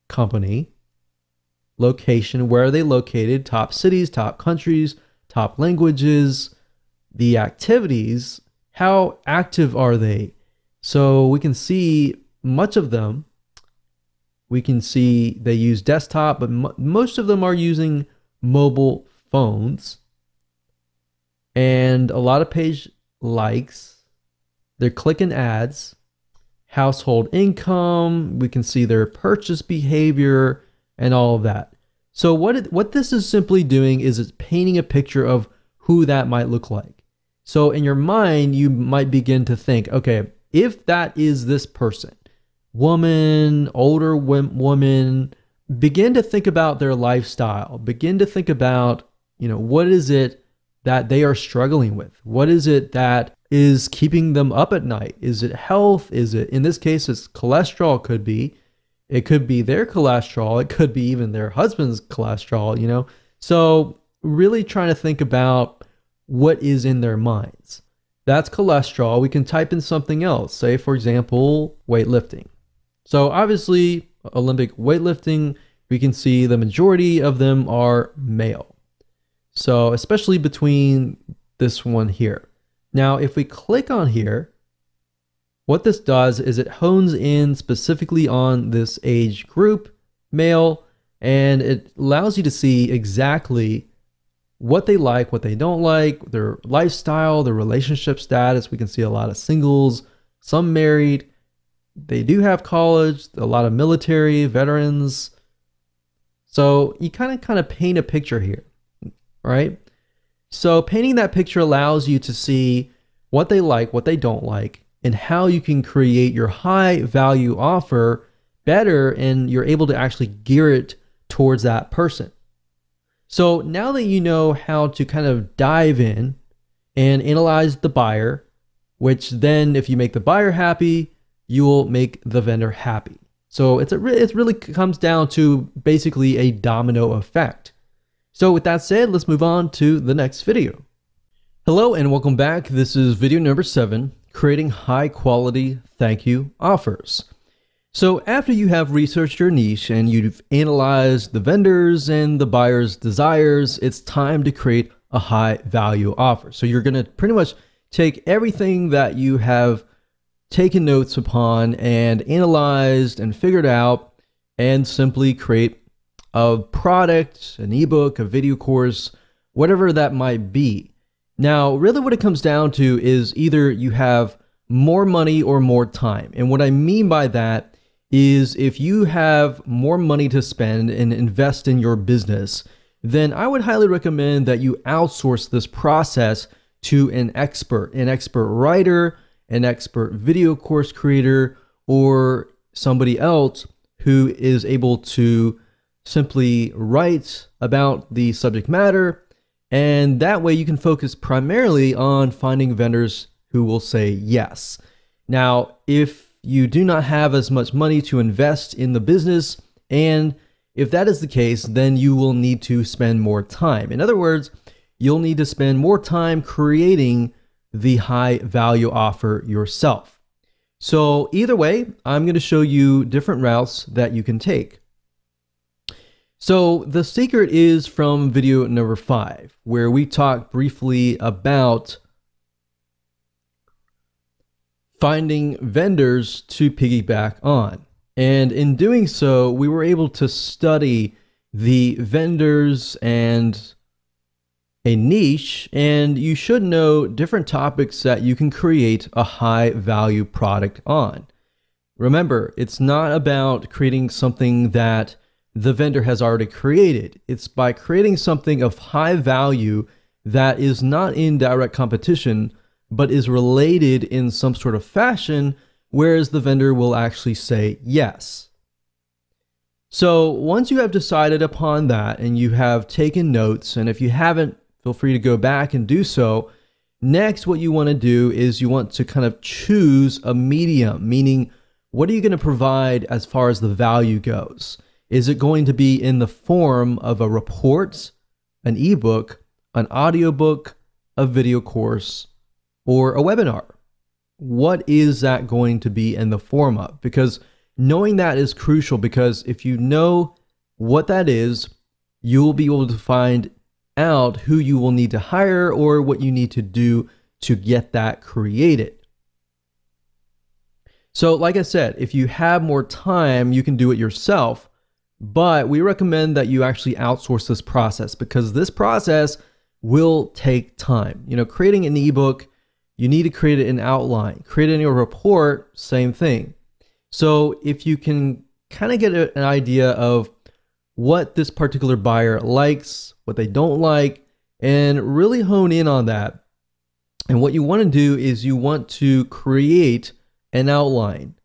company, location, where are they located, top cities, top countries, top languages, the activities, how active are they? So we can see much of them. We can see they use desktop, but most of them are using mobile phones. And a lot of page likes, they're clicking ads, household income, we can see their purchase behavior and all of that. So what this is simply doing is it's painting a picture of who that might look like. So in your mind, you might begin to think, okay, if that is this person, woman, older woman, begin to think about their lifestyle, begin to think about, what is it that they are struggling with? What is it that is keeping them up at night? Is it health? Is it, in this case, it's cholesterol could be. It could be their cholesterol. It could be even their husband's cholesterol, So really trying to think about what is in their minds. That's cholesterol. We can type in something else. Say, for example, weightlifting. So obviously, Olympic weightlifting, we can see the majority of them are male. So especially between this one here. Now, if we click on here, what this does is it hones in specifically on this age group, male, and it allows you to see exactly what they like, what they don't like, their lifestyle, their relationship status. We can see a lot of singles, some married. They do have college, a lot of military, veterans. So you kind of paint a picture here, right? So painting that picture allows you to see what they like, what they don't like, and how you can create your high value offer better, and you're able to actually gear it towards that person. So now that you know how to kind of dive in and analyze the buyer, which then if you make the buyer happy, you will make the vendor happy. So it really comes down to basically a domino effect. So with that said, let's move on to the next video. Hello and welcome back. This is video number 7, creating high quality thank you offers. So after you have researched your niche and you've analyzed the vendors and the buyer's desires, it's time to create a high value offer. So you're going to pretty much take everything that you have taken notes upon and analyzed and figured out and simply create a product, an ebook, a video course, whatever that might be. Now, really what it comes down to is either you have more money or more time. And what I mean by that is if you have more money to spend and invest in your business, then I would highly recommend that you outsource this process to an expert writer, an expert video course creator, or somebody else who is able to simply write about the subject matter. And that way you can focus primarily on finding vendors who will say yes. Now, if you do not have as much money to invest in the business, and if that is the case, then you will need to spend more time. In other words, you'll need to spend more time creating the high value offer yourself. So either way, I'm going to show you different routes that you can take. So the secret is from video number 5, where we talk briefly about finding vendors to piggyback on. And in doing so, we were able to study the vendors and a niche, and you should know different topics that you can create a high value product on. Remember, it's not about creating something that the vendor has already created. It's by creating something of high value that is not in direct competition, but is related in some sort of fashion, whereas the vendor will actually say yes. So once you have decided upon that and you have taken notes, and if you haven't, feel free to go back and do so. Next, what you want to do is you want to kind of choose a medium, meaning what are you going to provide as far as the value goes? Is it going to be in the form of a report, an ebook, an audiobook, a video course, or a webinar? What is that going to be in the form of? Because knowing that is crucial, because if you know what that is, you will be able to find out who you will need to hire or what you need to do to get that created. So like I said, if you have more time, you can do it yourself, but we recommend that you actually outsource this process, because this process will take time. You know, creating an ebook, you need to create an outline. Creating a report, same thing. So if you can kind of get an idea of what this particular buyer likes, what they don't like, and really hone in on that. And what you want to do is you want to create an outline.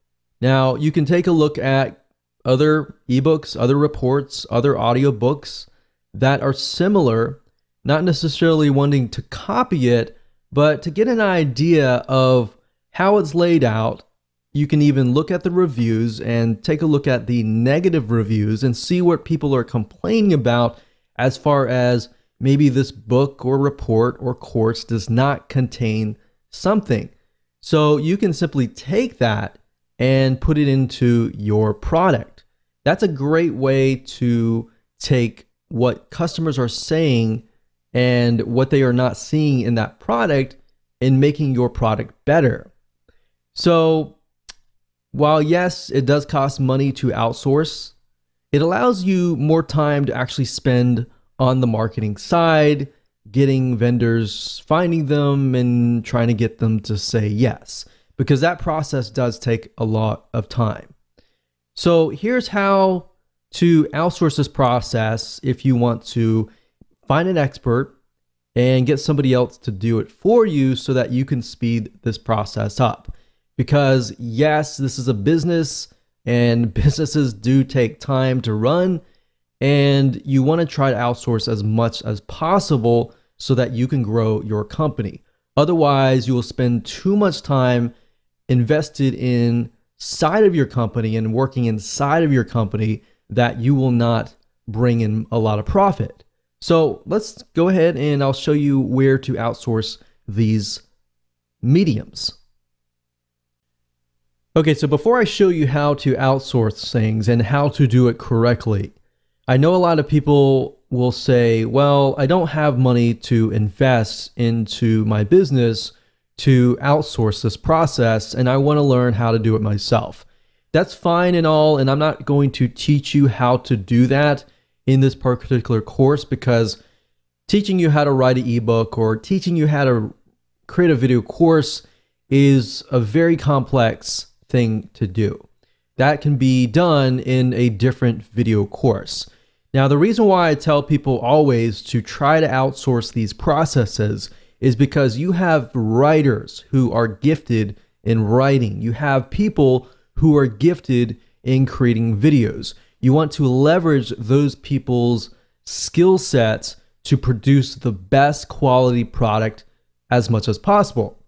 Now, you can take a look at other ebooks, other reports, other audiobooks that are similar, not necessarily wanting to copy it, but to get an idea of how it's laid out. You can even look at the reviews and take a look at the negative reviews and see what people are complaining about as far as maybe this book or report or course does not contain something. So you can simply take that and put it into your product. That's a great way to take what customers are saying and what they are not seeing in that product and making your product better. So while yes, it does cost money to outsource, it allows you more time to actually spend on the marketing side, getting vendors, finding them, and trying to get them to say yes, because that process does take a lot of time. So here's how to outsource this process if you want to find an expert and get somebody else to do it for you so that you can speed this process up. Because yes, this is a business and businesses do take time to run, and you want to try to outsource as much as possible so that you can grow your company. Otherwise, you will spend too much time invested inside of your company and working inside of your company that you will not bring in a lot of profit. So let's go ahead and I'll show you where to outsource these mediums. Okay, so before I show you how to outsource things and how to do it correctly, I know a lot of people will say, well, I don't have money to invest into my business to outsource this process, and I want to learn how to do it myself. that's fine and all, and I'm not going to teach you how to do that in this particular course, because teaching you how to write an ebook or teaching you how to create a video course is a very complex thing to do. That can be done in a different video course. Now, the reason why I tell people always to try to outsource these processes is because you have writers who are gifted in writing. You have people who are gifted in creating videos. You want to leverage those people's skill sets to produce the best quality product as much as possible.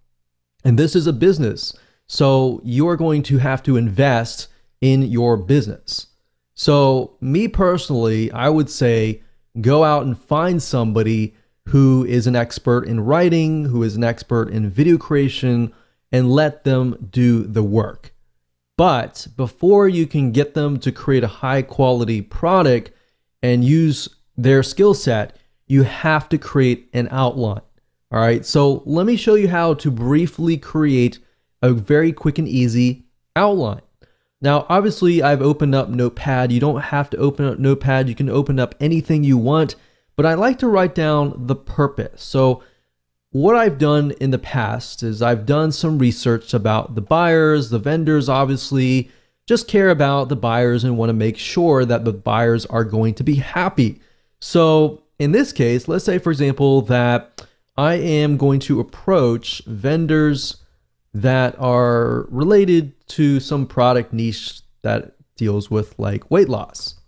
And this is a business, so you are going to have to invest in your business. So me personally, I would say go out and find somebody who is an expert in writing, who is an expert in video creation, and let them do the work. But before you can get them to create a high quality product and use their skill set, you have to create an outline. All right, so let me show you how to briefly create a very quick and easy outline. Now, obviously, I've opened up Notepad. You don't have to open up Notepad. You can open up anything you want, but I like to write down the purpose. So what I've done in the past is I've done some research about the buyers, the vendors, obviously, just care about the buyers and want to make sure that the buyers are going to be happy. So in this case, let's say, for example, that I am going to approach vendors that are related to some product niche that deals with like weight loss.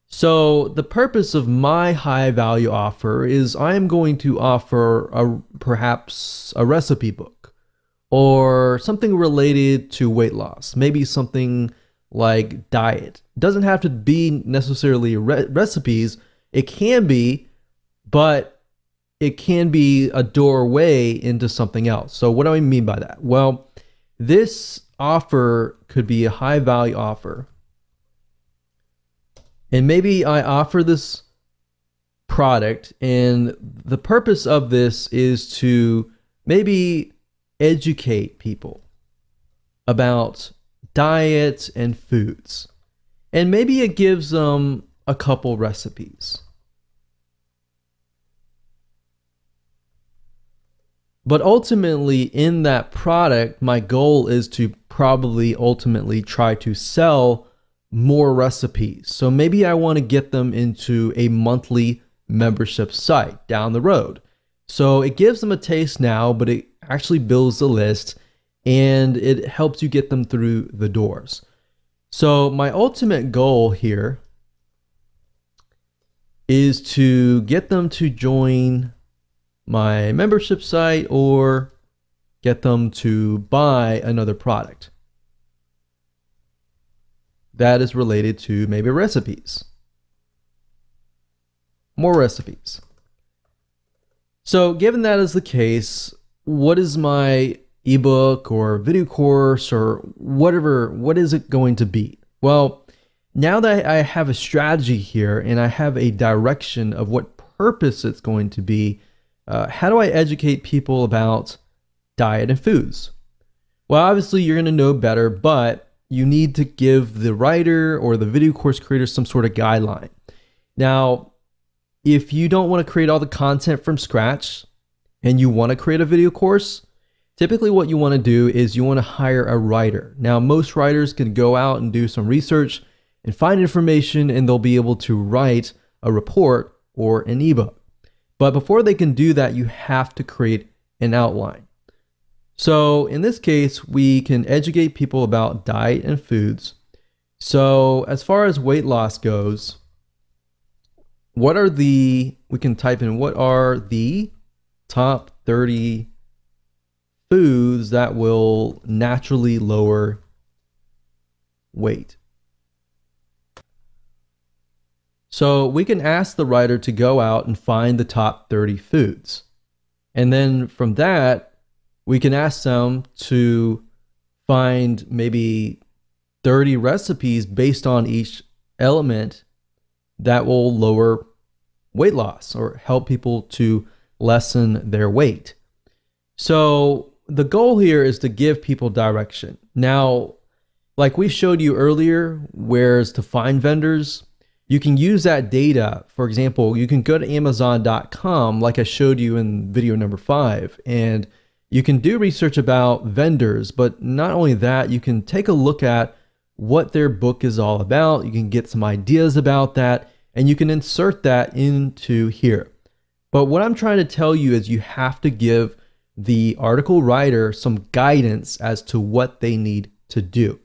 So the purpose of my high value offer is I am going to offer perhaps a recipe book or something related to weight loss, maybe something like diet. It doesn't have to be necessarily recipes. It can be, but it can be a doorway into something else. So what do I mean by that? Well, this offer could be a high value offer. And maybe I offer this product, and the purpose of this is to maybe educate people about diet and foods. And maybe it gives them a couple recipes. But ultimately, in that product, my goal is to probably ultimately try to sell more recipes. So maybe I want to get them into a monthly membership site down the road. So it gives them a taste now, but it actually builds the list and it helps you get them through the doors. So my ultimate goal here is to get them to join my membership site or get them to buy another product that is related to maybe recipes. More recipes. So given that is the case, what is my ebook or video course or whatever, what is it going to be? Well, now that I have a strategy here and I have a direction of what purpose it's going to be, how do I educate people about diet and foods? Well, obviously you're going to know better, but you need to give the writer or the video course creator some sort of guideline. Now, if you don't want to create all the content from scratch and you want to create a video course, typically what you want to do is you want to hire a writer. Now, most writers can go out and do some research and find information, and they'll be able to write a report or an ebook. But before they can do that, you have to create an outline. So in this case, we can educate people about diet and foods. So as far as weight loss goes, we can type in what are the top 30 foods that will naturally lower weight. So we can ask the writer to go out and find the top 30 foods. And then from that, we can ask them to find maybe 30 recipes based on each element that will lower weight loss or help people to lessen their weight. So the goal here is to give people direction. Now, like we showed you earlier, whereas to find vendors, you can use that data. For example, you can go to Amazon.com, like I showed you in video number 5, and you can do research about vendors. But not only that, you can take a look at what their book is all about. You can get some ideas about that, and you can insert that into here. But what I'm trying to tell you is you have to give the article writer some guidance as to what they need to do.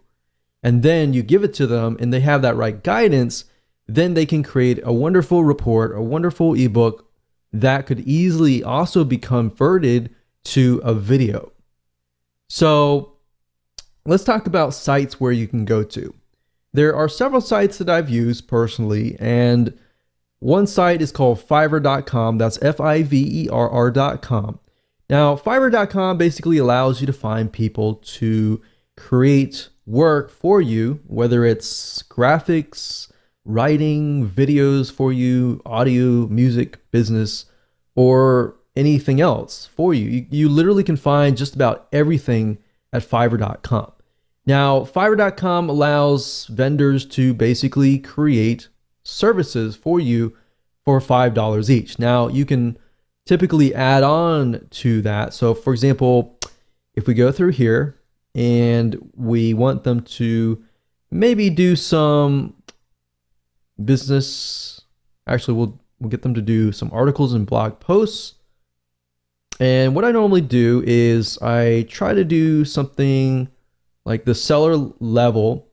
And then you give it to them and they have that right guidance, then they can create a wonderful report, a wonderful ebook that could easily also be converted to a video. So let's talk about sites where you can go to. There are several sites that I've used personally, and one site is called Fiverr.com. That's Fiverr.com. Now, Fiverr.com basically allows you to find people to create work for you, whether it's graphics, writing, videos for you, audio, music, business, or anything else for you. You literally can find just about everything at Fiverr.com. Now, Fiverr.com allows vendors to basically create services for you for $5 each. Now, you can typically add on to that. So, for example, if we go through here and we want them to maybe do some business, actually we'll get them to do some articles and blog posts. And what I normally do is I try to do something like the seller level.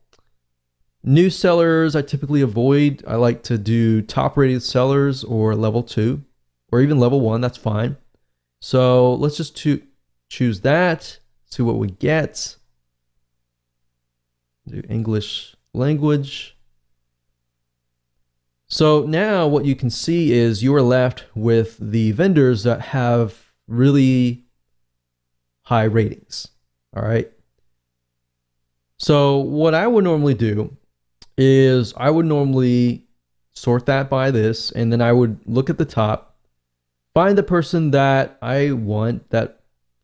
New sellers I typically avoid. I like to do top rated sellers or level 2 or even level 1. That's fine. So let's just choose that, see what we get. Do English language. So now what you can see is you are left with the vendors that have really high ratings. All right. So what I would normally do is I would normally sort that by this, and then I would look at the top, find the person that I want that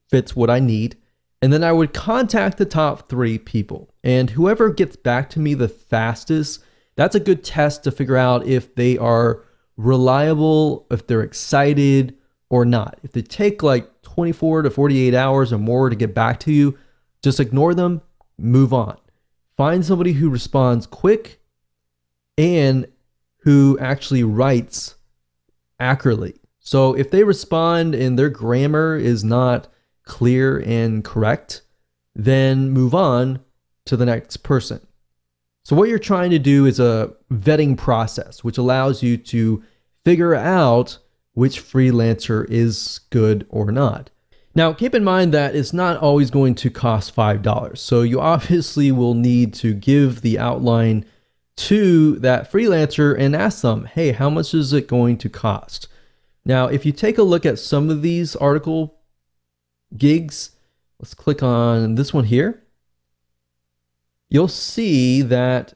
fits what I need, and then I would contact the top 3 people. And whoever gets back to me the fastest, that's a good test to figure out if they are reliable, if they're excited or not. If they take like 24 to 48 hours or more to get back to you, just ignore them, move on. Find somebody who responds quick and who actually writes accurately. So if they respond and their grammar is not clear and correct, then move on to the next person. So what you're trying to do is a vetting process, which allows you to figure out which freelancer is good or not. Now, keep in mind that it's not always going to cost $5. So you obviously will need to give the outline to that freelancer and ask them, hey, how much is it going to cost? Now, if you take a look at some of these article gigs, let's click on this one here. You'll see that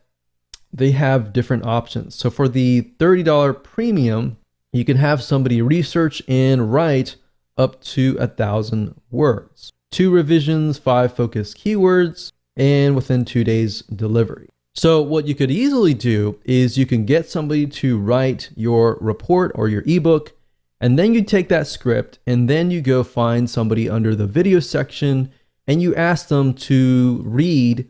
they have different options. So for the $30 premium, you can have somebody research and write up to 1,000 words, 2 revisions, 5 focused keywords, and within 2 days delivery. So what you could easily do is you can get somebody to write your report or your ebook, and then you take that script and then you go find somebody under the video section and you ask them to read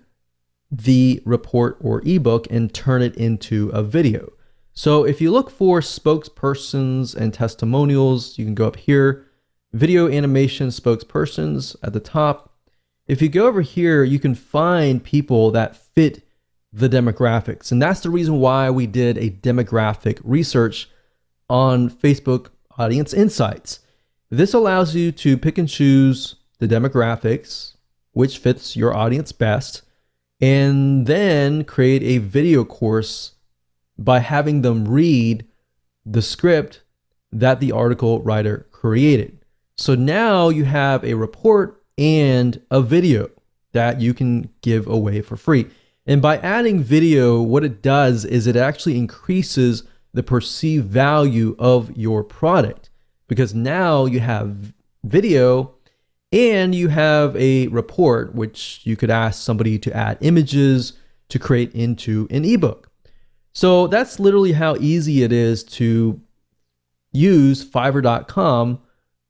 the report or ebook and turn it into a video. So if you look for spokespersons and testimonials, you can go up here, video animation spokespersons at the top. If you go over here, you can find people that fit the demographics. And that's the reason why we did a demographic research on Facebook Audience Insights. This allows you to pick and choose the demographics, which fits your audience best, and then create a video course by having them read the script that the article writer created. So now you have a report and a video that you can give away for free. And by adding video, what it does is it actually increases the perceived value of your product, because now you have video And you have a report, which you could ask somebody to add images to create into an ebook. So that's literally how easy it is to use Fiverr.com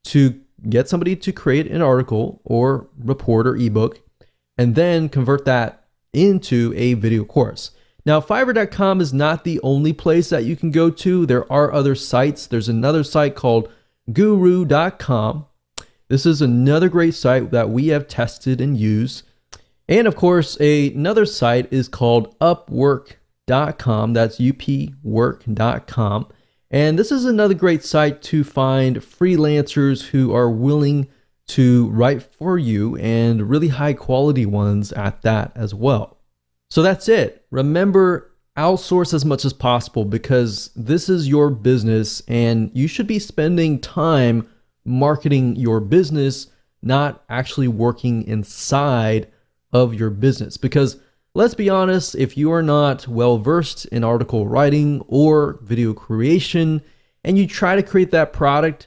to get somebody to create an article or report or ebook and then convert that into a video course. Now, Fiverr.com is not the only place that you can go to. There are other sites. There's another site called Guru.com. This is another great site that we have tested and used. And of course, another site is called Upwork.com. That's upwork.com. And this is another great site to find freelancers who are willing to write for you, and really high quality ones at that as well. So that's it. Remember, outsource as much as possible, because this is your business and you should be spending time marketing your business, not actually working inside of your business. Because let's be honest, if you are not well versed in article writing or video creation and you try to create that product,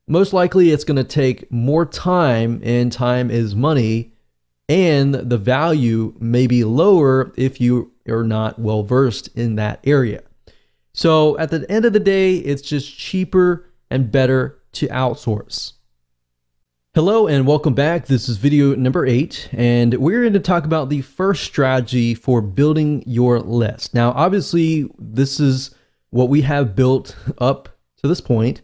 most likely it's going to take more time, and time is money, and the value may be lower if you are not well versed in that area. So at the end of the day, it's just cheaper and better to outsource. Hello and welcome back. This is video number 8, and we're going to talk about the first strategy for building your list. Now, obviously, this is what we have built up to this point,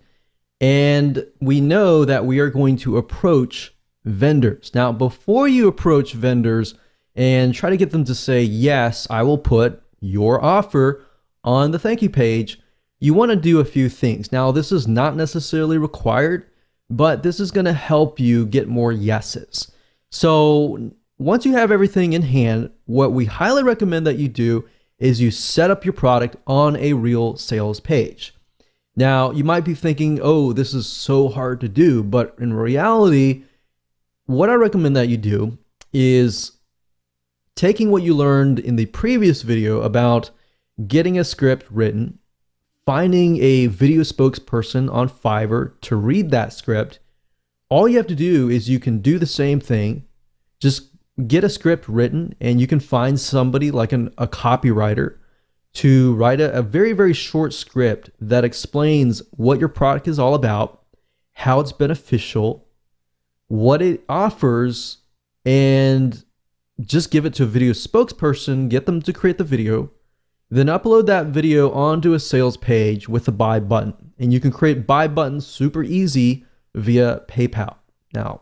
and we know that we are going to approach vendors. Now, before you approach vendors and try to get them to say, yes, I will put your offer on the thank you page, you want to do a few things. Now, this is not necessarily required, but this is going to help you get more yeses. So once you have everything in hand, what we highly recommend that you do is you set up your product on a real sales page. Now, you might be thinking, oh, this is so hard to do, but in reality, what I recommend that you do is taking what you learned in the previous video about getting a script written, finding a video spokesperson on Fiverr to read that script. All you have to do is you can do the same thing. Just get a script written, and you can find somebody like a copywriter to write a very, very short script that explains what your product is all about, how it's beneficial, what it offers, and just give it to a video spokesperson, get them to create the video, then upload that video onto a sales page with a buy button. And you can create buy buttons super easy via PayPal. Now,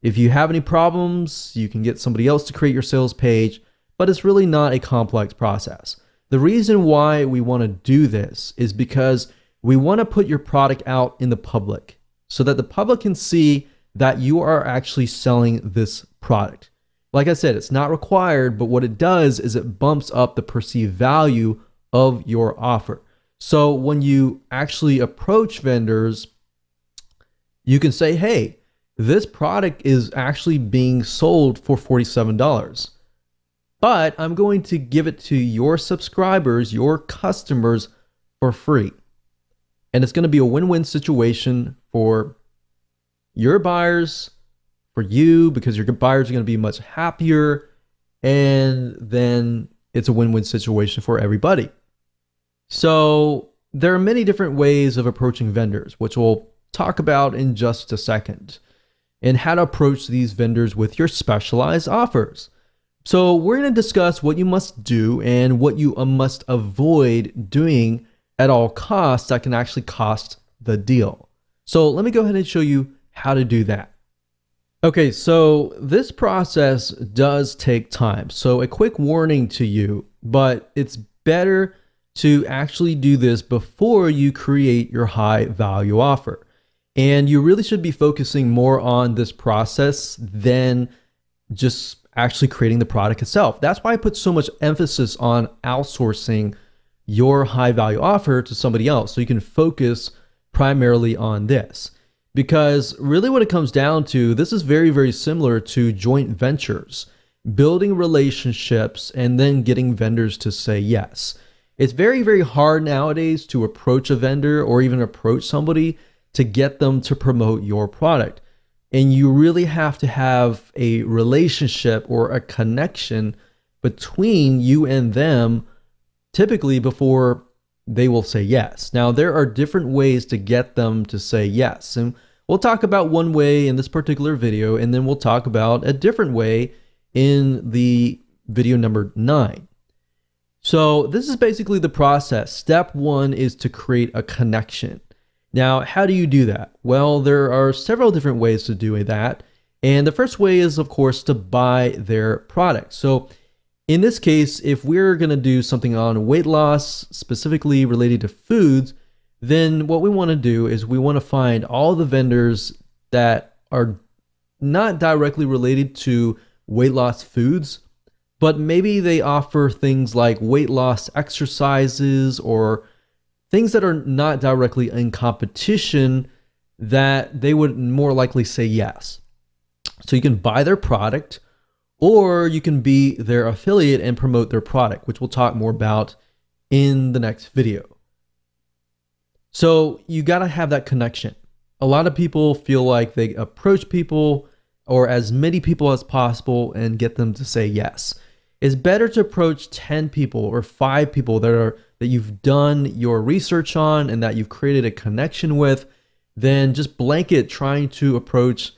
if you have any problems, you can get somebody else to create your sales page, but it's really not a complex process. The reason why we want to do this is because we want to put your product out in the public so that the public can see that you are actually selling this product. Like I said, it's not required, but what it does is it bumps up the perceived value of your offer. So when you actually approach vendors, you can say, hey, this product is actually being sold for $47. But I'm going to give it to your subscribers, your customers, for free. And it's going to be a win-win situation for your buyers, for you, because your buyers are going to be much happier, and then it's a win-win situation for everybody. So there are many different ways of approaching vendors, which we'll talk about in just a second, and how to approach these vendors with your specialized offers. So we're going to discuss what you must do and what you must avoid doing at all costs that can actually cost the deal. So let me go ahead and show you how to do that. Okay, so this process does take time. So a quick warning to you, but it's better to actually do this before you create your high value offer. And you really should be focusing more on this process than just actually creating the product itself. That's why I put so much emphasis on outsourcing your high value offer to somebody else, so you can focus primarily on this. Because really what it comes down to, this is very, very similar to joint ventures, building relationships and then getting vendors to say yes. It's very, very hard nowadays to approach a vendor or even approach somebody to get them to promote your product. And you really have to have a relationship or a connection between you and them, typically before they will say yes. Now, there are different ways to get them to say yes. And we'll talk about one way in this particular video, and then we'll talk about a different way in the video number 9. So this is basically the process. Step 1 is to create a connection. Now, how do you do that? Well, there are several different ways to do that. And the first way is, of course, to buy their product. So in this case, if we're going to do something on weight loss, specifically related to foods, then what we want to do is we want to find all the vendors that are not directly related to weight loss foods, but maybe they offer things like weight loss exercises or things that are not directly in competition that they would more likely say yes. So you can buy their product, or you can be their affiliate and promote their product, which we'll talk more about in the next video. So you got to have that connection. A lot of people feel like they approach people or as many people as possible and get them to say yes. It's better to approach 10 people or 5 people that you've done your research on and that you've created a connection with than just blanket trying to approach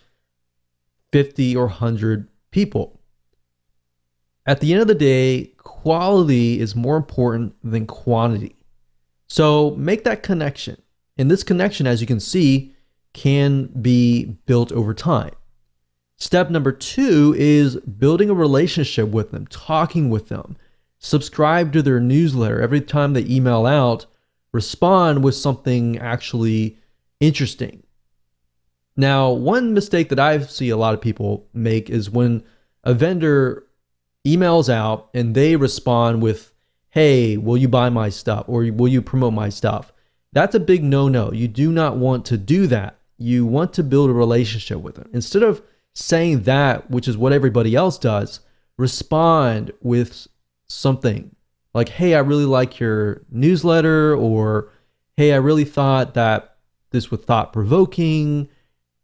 50 or 100 people. At the end of the day, quality is more important than quantity. So make that connection. And this connection, as you can see, can be built over time. Step number 2 is building a relationship with them, talking with them. Subscribe to their newsletter. Every time they email out, respond with something actually interesting. Now, one mistake that I see a lot of people make is when a vendor emails out and they respond with, hey, will you buy my stuff or will you promote my stuff? That's a big no-no. You do not want to do that. You want to build a relationship with them. Instead of saying that, which is what everybody else does, respond with something like, hey, I really like your newsletter, or hey, I really thought that this was thought-provoking.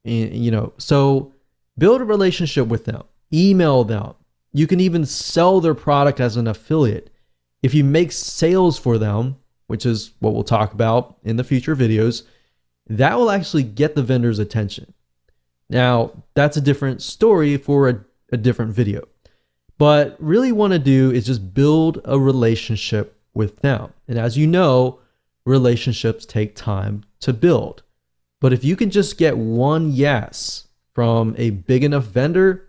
And, so build a relationship with them, email them. You can even sell their product as an affiliate. If you make sales for them, which is what we'll talk about in the future videos, that will actually get the vendor's attention. Now, that's a different story for a different video. But really want to do is just build a relationship with them. And as you know, relationships take time to build. But if you can just get one yes from a big enough vendor,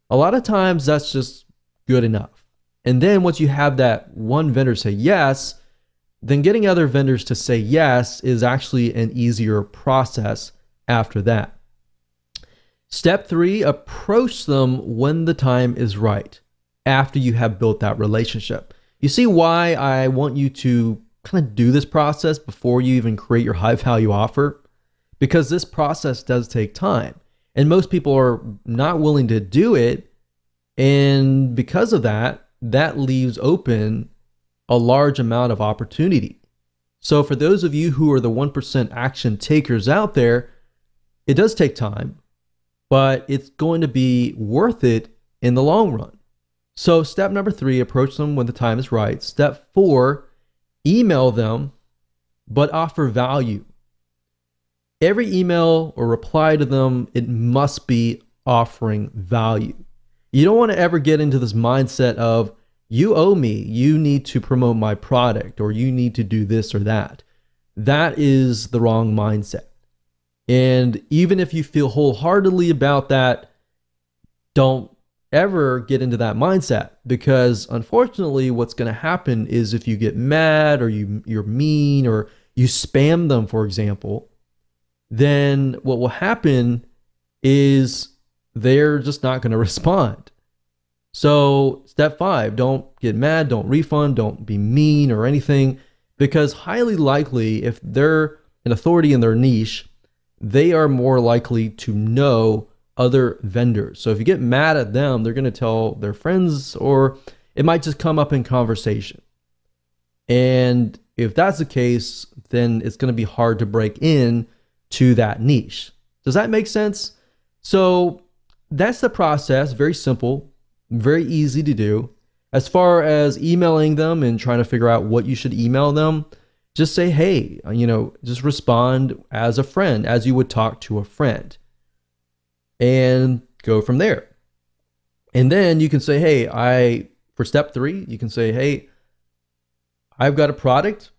a lot of times that's just good enough. And then once you have that one vendor say yes, then getting other vendors to say yes is actually an easier process after that. Step 3, approach them when the time is right, after you have built that relationship. You see why I want you to kind of do this process before you even create your high value offer? Because this process does take time. And most people are not willing to do it. And because of that, that leaves open a large amount of opportunity. So for those of you who are the 1% action takers out there, it does take time, but it's going to be worth it in the long run. So step number 3, approach them when the time is right. Step 4, email them, but offer value. Every email or reply to them, it must be offering value. You don't want to ever get into this mindset of, you owe me, you need to promote my product, or you need to do this or that. That is the wrong mindset. And even if you feel wholeheartedly about that, don't ever get into that mindset, because unfortunately what's going to happen is if you get mad or you're mean or you spam them, for example, then what will happen is they're just not going to respond. So step 5, don't get mad, don't refund, don't be mean or anything, because highly likely if they're an authority in their niche, they are more likely to know other vendors. So if you get mad at them, they're going to tell their friends, or it might just come up in conversation. And if that's the case, then it's going to be hard to break in to that niche. Does that make sense? So that's the process. Very simple, very easy to do. As far as emailing them and trying to figure out what you should email them, just say, hey, just respond as a friend, as you would talk to a friend, and go from there. And then you can say, hey, for step 3, you can say, hey, I've got a product,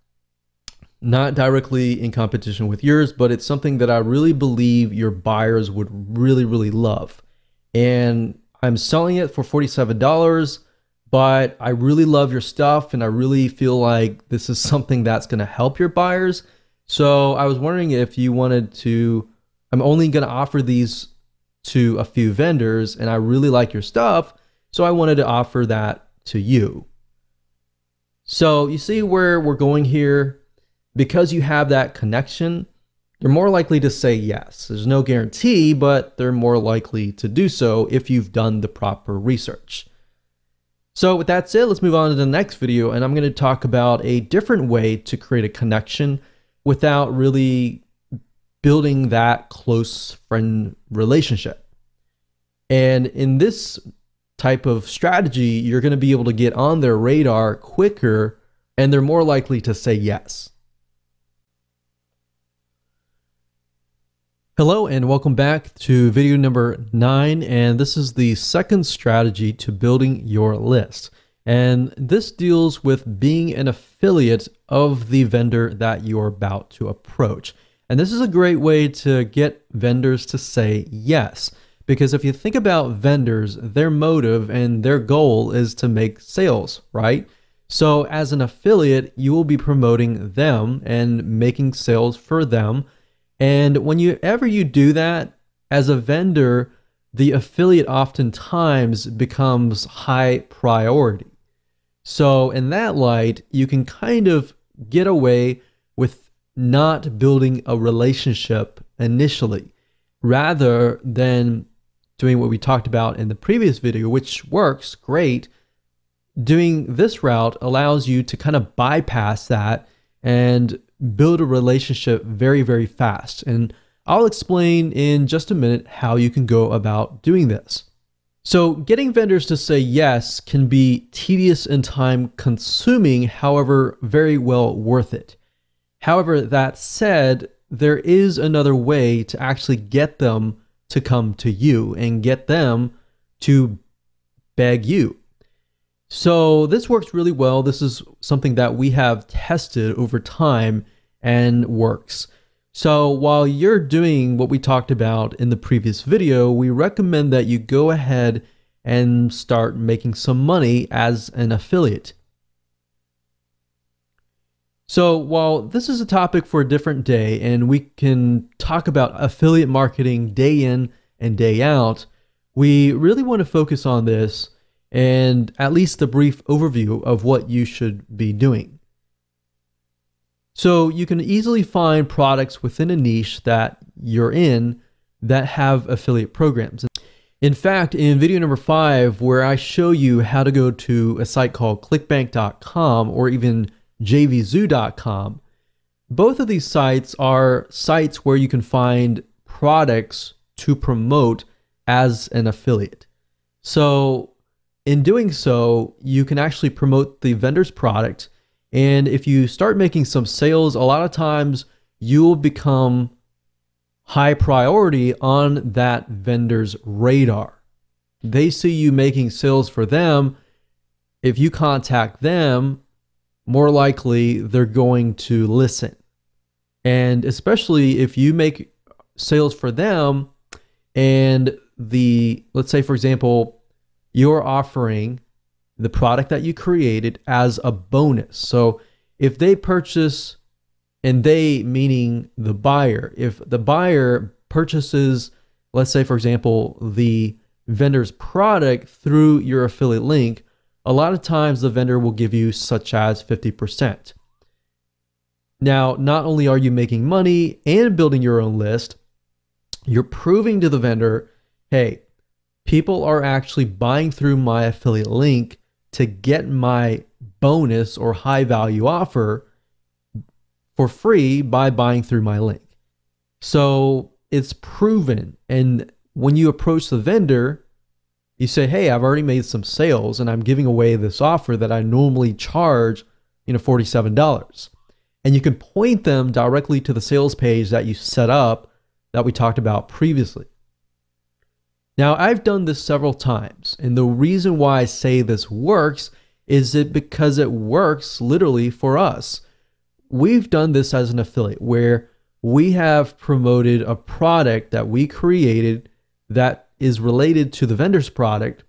not directly in competition with yours, but it's something that I really believe your buyers would really, really love. And I'm selling it for $47, but I really love your stuff and I really feel like this is something that's going to help your buyers. So I was wondering if you wanted to, I'm only going to offer these to a few vendors and I really like your stuff, so I wanted to offer that to you. So you see where we're going here. Because you have that connection, you're more likely to say yes. There's no guarantee, but they're more likely to do so if you've done the proper research. So with that said, let's move on to the next video, and I'm going to talk about a different way to create a connection without really building that close friend relationship. And in this type of strategy, you're going to be able to get on their radar quicker, and they're more likely to say yes. Hello and welcome back to video number 9, and this is the second strategy to building your list. And this deals with being an affiliate of the vendor that you're about to approach. And this is a great way to get vendors to say yes, because if you think about vendors, their motive and their goal is to make sales, right? So as an affiliate, you will be promoting them and making sales for them. And whenever you do that as a vendor, the affiliate oftentimes becomes high priority. So in that light, you can kind of get away with not building a relationship initially, rather than doing what we talked about in the previous video, which works great. Doing this route allows you to kind of bypass that and build a relationship very, very fast. And I'll explain in just a minute how you can go about doing this. So getting vendors to say yes can be tedious and time consuming, however, very well worth it. However, that said, there is another way to actually get them to come to you and get them to beg you. So this works really well. This is something that we have tested over time and works. So while you're doing what we talked about in the previous video, we recommend that you go ahead and start making some money as an affiliate. So while this is a topic for a different day, and we can talk about affiliate marketing day in and day out, we really want to focus on this and at least a brief overview of what you should be doing. So you can easily find products within a niche that you're in that have affiliate programs. In fact, in video number 5, where I show you how to go to a site called clickbank.com or even jvzoo.com, both of these sites are sites where you can find products to promote as an affiliate. So in doing so, you can actually promote the vendor's product. And if you start making some sales, a lot of times you will become high priority on that vendor's radar. They see you making sales for them. If you contact them, more likely they're going to listen. And especially if you make sales for them and let's say for example, you're offering the product that you created as a bonus. So if they purchase, and they meaning the buyer, if the buyer purchases, let's say for example, the vendor's product through your affiliate link, a lot of times the vendor will give you such as 50%. Now, not only are you making money and building your own list, you're proving to the vendor, hey, people are actually buying through my affiliate link to get my bonus or high value offer for free by buying through my link. So it's proven, and when you approach the vendor, you say, hey, I've already made some sales and I'm giving away this offer that I normally charge, $47. And you can point them directly to the sales page that you set up that we talked about previously. Now, I've done this several times, and the reason why I say this works is because it works literally for us. We've done this as an affiliate where we have promoted a product that we created that is related to the vendor's product,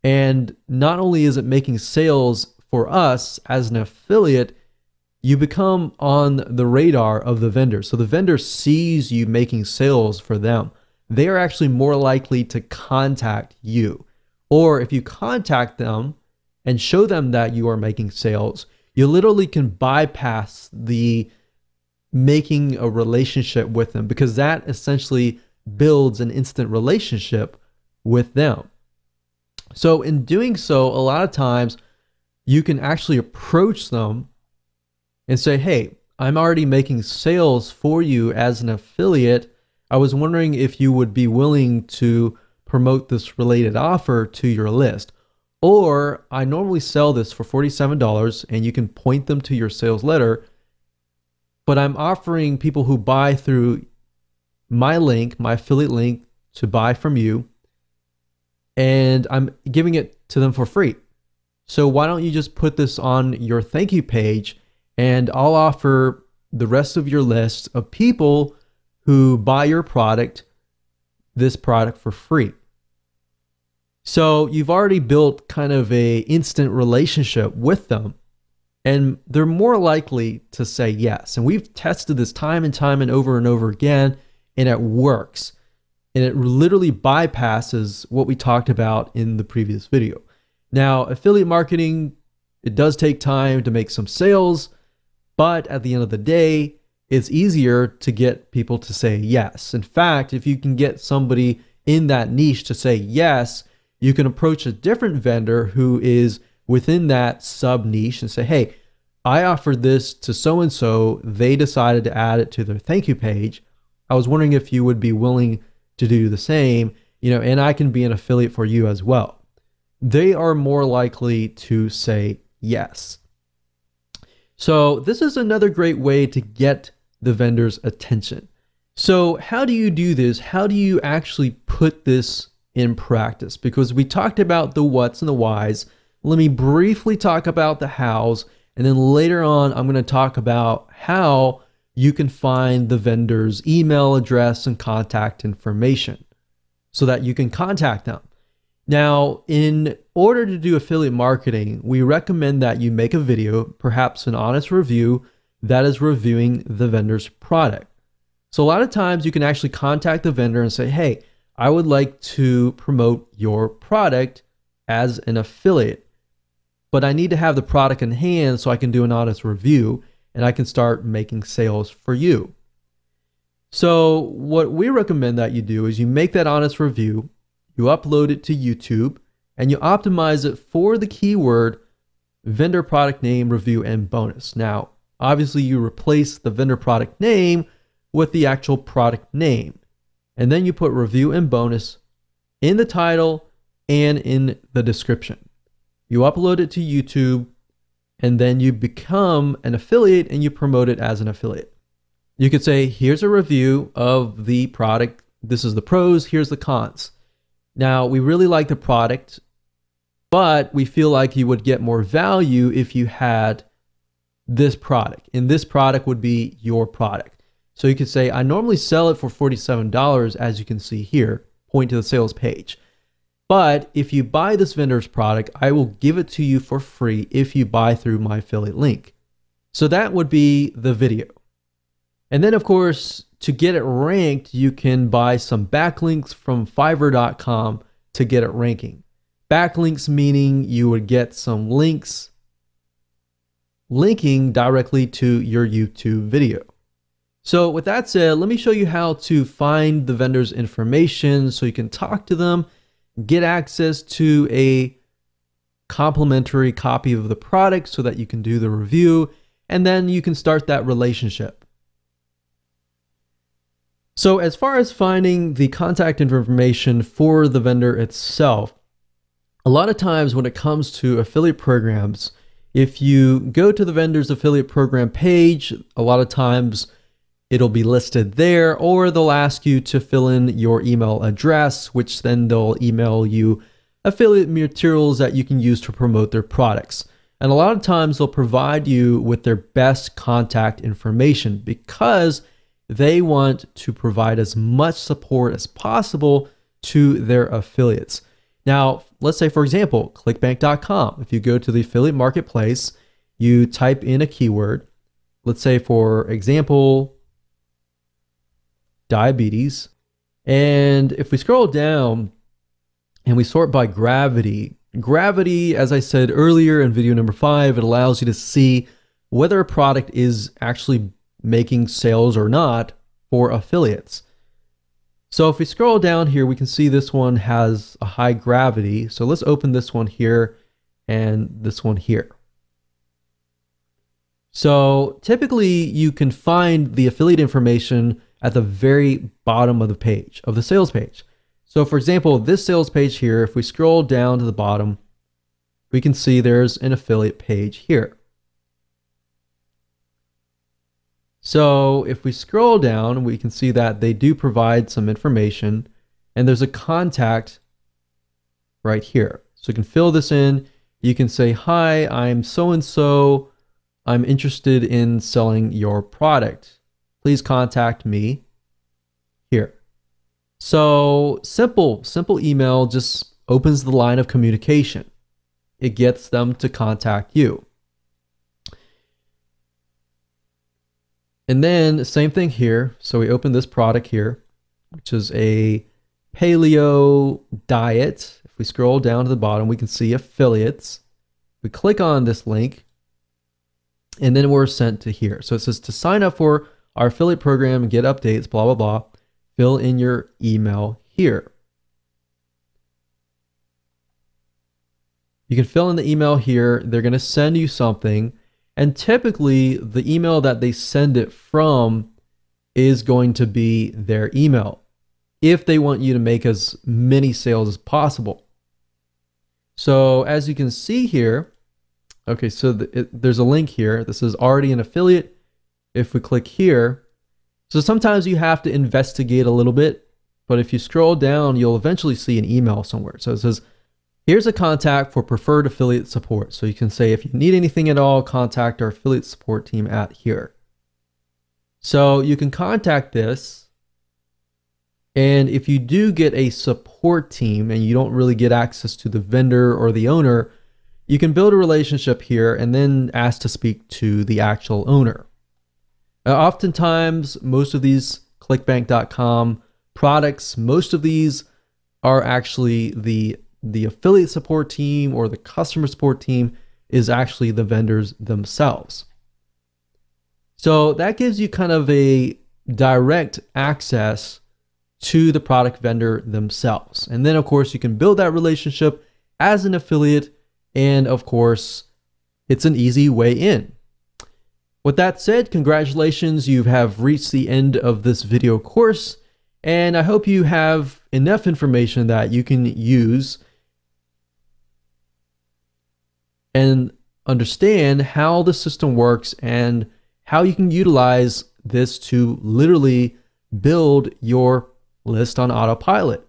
and not only is it making sales for us as an affiliate, you become on the radar of the vendor. So the vendor sees you making sales for them. They are actually more likely to contact you. Or if you contact them and show them that you are making sales, you literally can bypass the making a relationship with them, because that essentially builds an instant relationship with them. So in doing so, a lot of times you can actually approach them and say, hey, I'm already making sales for you as an affiliate. I was wondering if you would be willing to promote this related offer to your list. Or I normally sell this for $47, and you can point them to your sales letter, but I'm offering people who buy through my link, my affiliate link, to buy from you, and I'm giving it to them for free. So why don't you just put this on your thank you page, and I'll offer the rest of your list of people who buy your product, this product for free. So you've already built kind of a instant relationship with them, and they're more likely to say yes. And we've tested this time and time and over again, and it works. And it literally bypasses what we talked about in the previous video. Now, affiliate marketing, it does take time to make some sales, but at the end of the day, it's easier to get people to say yes. In fact, if you can get somebody in that niche to say yes, you can approach a different vendor who is within that sub niche and say, hey, I offered this to so-and-so. They decided to add it to their thank you page. I was wondering if you would be willing to do the same, and I can be an affiliate for you as well. They are more likely to say yes. So this is another great way to get the vendor's attention. So how do you do this? How do you actually put this in practice? Because we talked about the what's and the whys. Let me briefly talk about the hows, and then later on, I'm going to talk about how you can find the vendor's email address and contact information so that you can contact them. Now, in order to do affiliate marketing, we recommend that you make a video, perhaps an honest review that is reviewing the vendor's product. So a lot of times you can actually contact the vendor and say, hey, I would like to promote your product as an affiliate, but I need to have the product in hand so I can do an honest review and I can start making sales for you. So what we recommend that you do is you make that honest review, you upload it to YouTube, and you optimize it for the keyword vendor product name, review, and bonus. Now, obviously you replace the vendor product name with the actual product name, and then you put review and bonus in the title and in the description. You upload it to YouTube, and then you become an affiliate and you promote it as an affiliate. You could say, here's a review of the product. This is the pros, here's the cons. Now, we really like the product, but we feel like you would get more value if you had this product, and this product would be your product. So you could say, I normally sell it for $47, as you can see here, point to the sales page. But if you buy this vendor's product, I will give it to you for free if you buy through my affiliate link. So that would be the video. And then, of course, to get it ranked, you can buy some backlinks from Fiverr.com to get it ranking. Backlinks meaning you would get some links linking directly to your YouTube video. So with that said, let me show you how to find the vendor's information so you can talk to them, get access to a complimentary copy of the product so that you can do the review, and then you can start that relationship. So as far as finding the contact information for the vendor itself, a lot of times when it comes to affiliate programs, if you go to the vendor's affiliate program page, a lot of times it'll be listed there, or they'll ask you to fill in your email address, which then they'll email you affiliate materials that you can use to promote their products. And a lot of times they'll provide you with their best contact information because they want to provide as much support as possible to their affiliates. Now, let's say, for example, clickbank.com. If you go to the affiliate marketplace, you type in a keyword, let's say, for example, diabetes. And if we scroll down and we sort by gravity, as I said earlier in video number 5, it allows you to see whether a product is actually making sales or not for affiliates. So if we scroll down here, we can see this one has a high gravity. So let's open this one here and this one here. So typically you can find the affiliate information at the very bottom of the page, of the sales page. So for example, this sales page here, if we scroll down to the bottom, we can see there's an affiliate page here. So if we scroll down, we can see that they do provide some information, and there's a contact right here. So you can fill this in. You can say, hi, I'm so-and-so. I'm interested in selling your product. Please contact me here. So simple email just opens the line of communication. It gets them to contact you. And then same thing here. So we open this product here, which is a paleo diet. If we scroll down to the bottom, we can see affiliates. We click on this link and then we're sent to here. So it says to sign up for our affiliate program and get updates, blah, blah, blah. Fill in your email here. You can fill in the email here. They're going to send you something. And typically the email that they send it from is going to be their email if they want you to make as many sales as possible. So as you can see here, okay, so there's a link here. This is already an affiliate. If we click here, so sometimes you have to investigate a little bit, but if you scroll down, you'll eventually see an email somewhere. So it says, here's a contact for preferred affiliate support. So you can say, if you need anything at all, contact our affiliate support team at here. So you can contact this. And if you do get a support team and you don't really get access to the vendor or the owner, you can build a relationship here and then ask to speak to the actual owner. Oftentimes, most of these clickbank.com products, most of these are actually the affiliate support team or the customer support team is actually the vendors themselves. So that gives you kind of a direct access to the product vendor themselves. And then of course you can build that relationship as an affiliate, and of course it's an easy way in. With that said, congratulations, you have reached the end of this video course, and I hope you have enough information that you can use and understand how the system works and how you can utilize this to literally build your list on autopilot.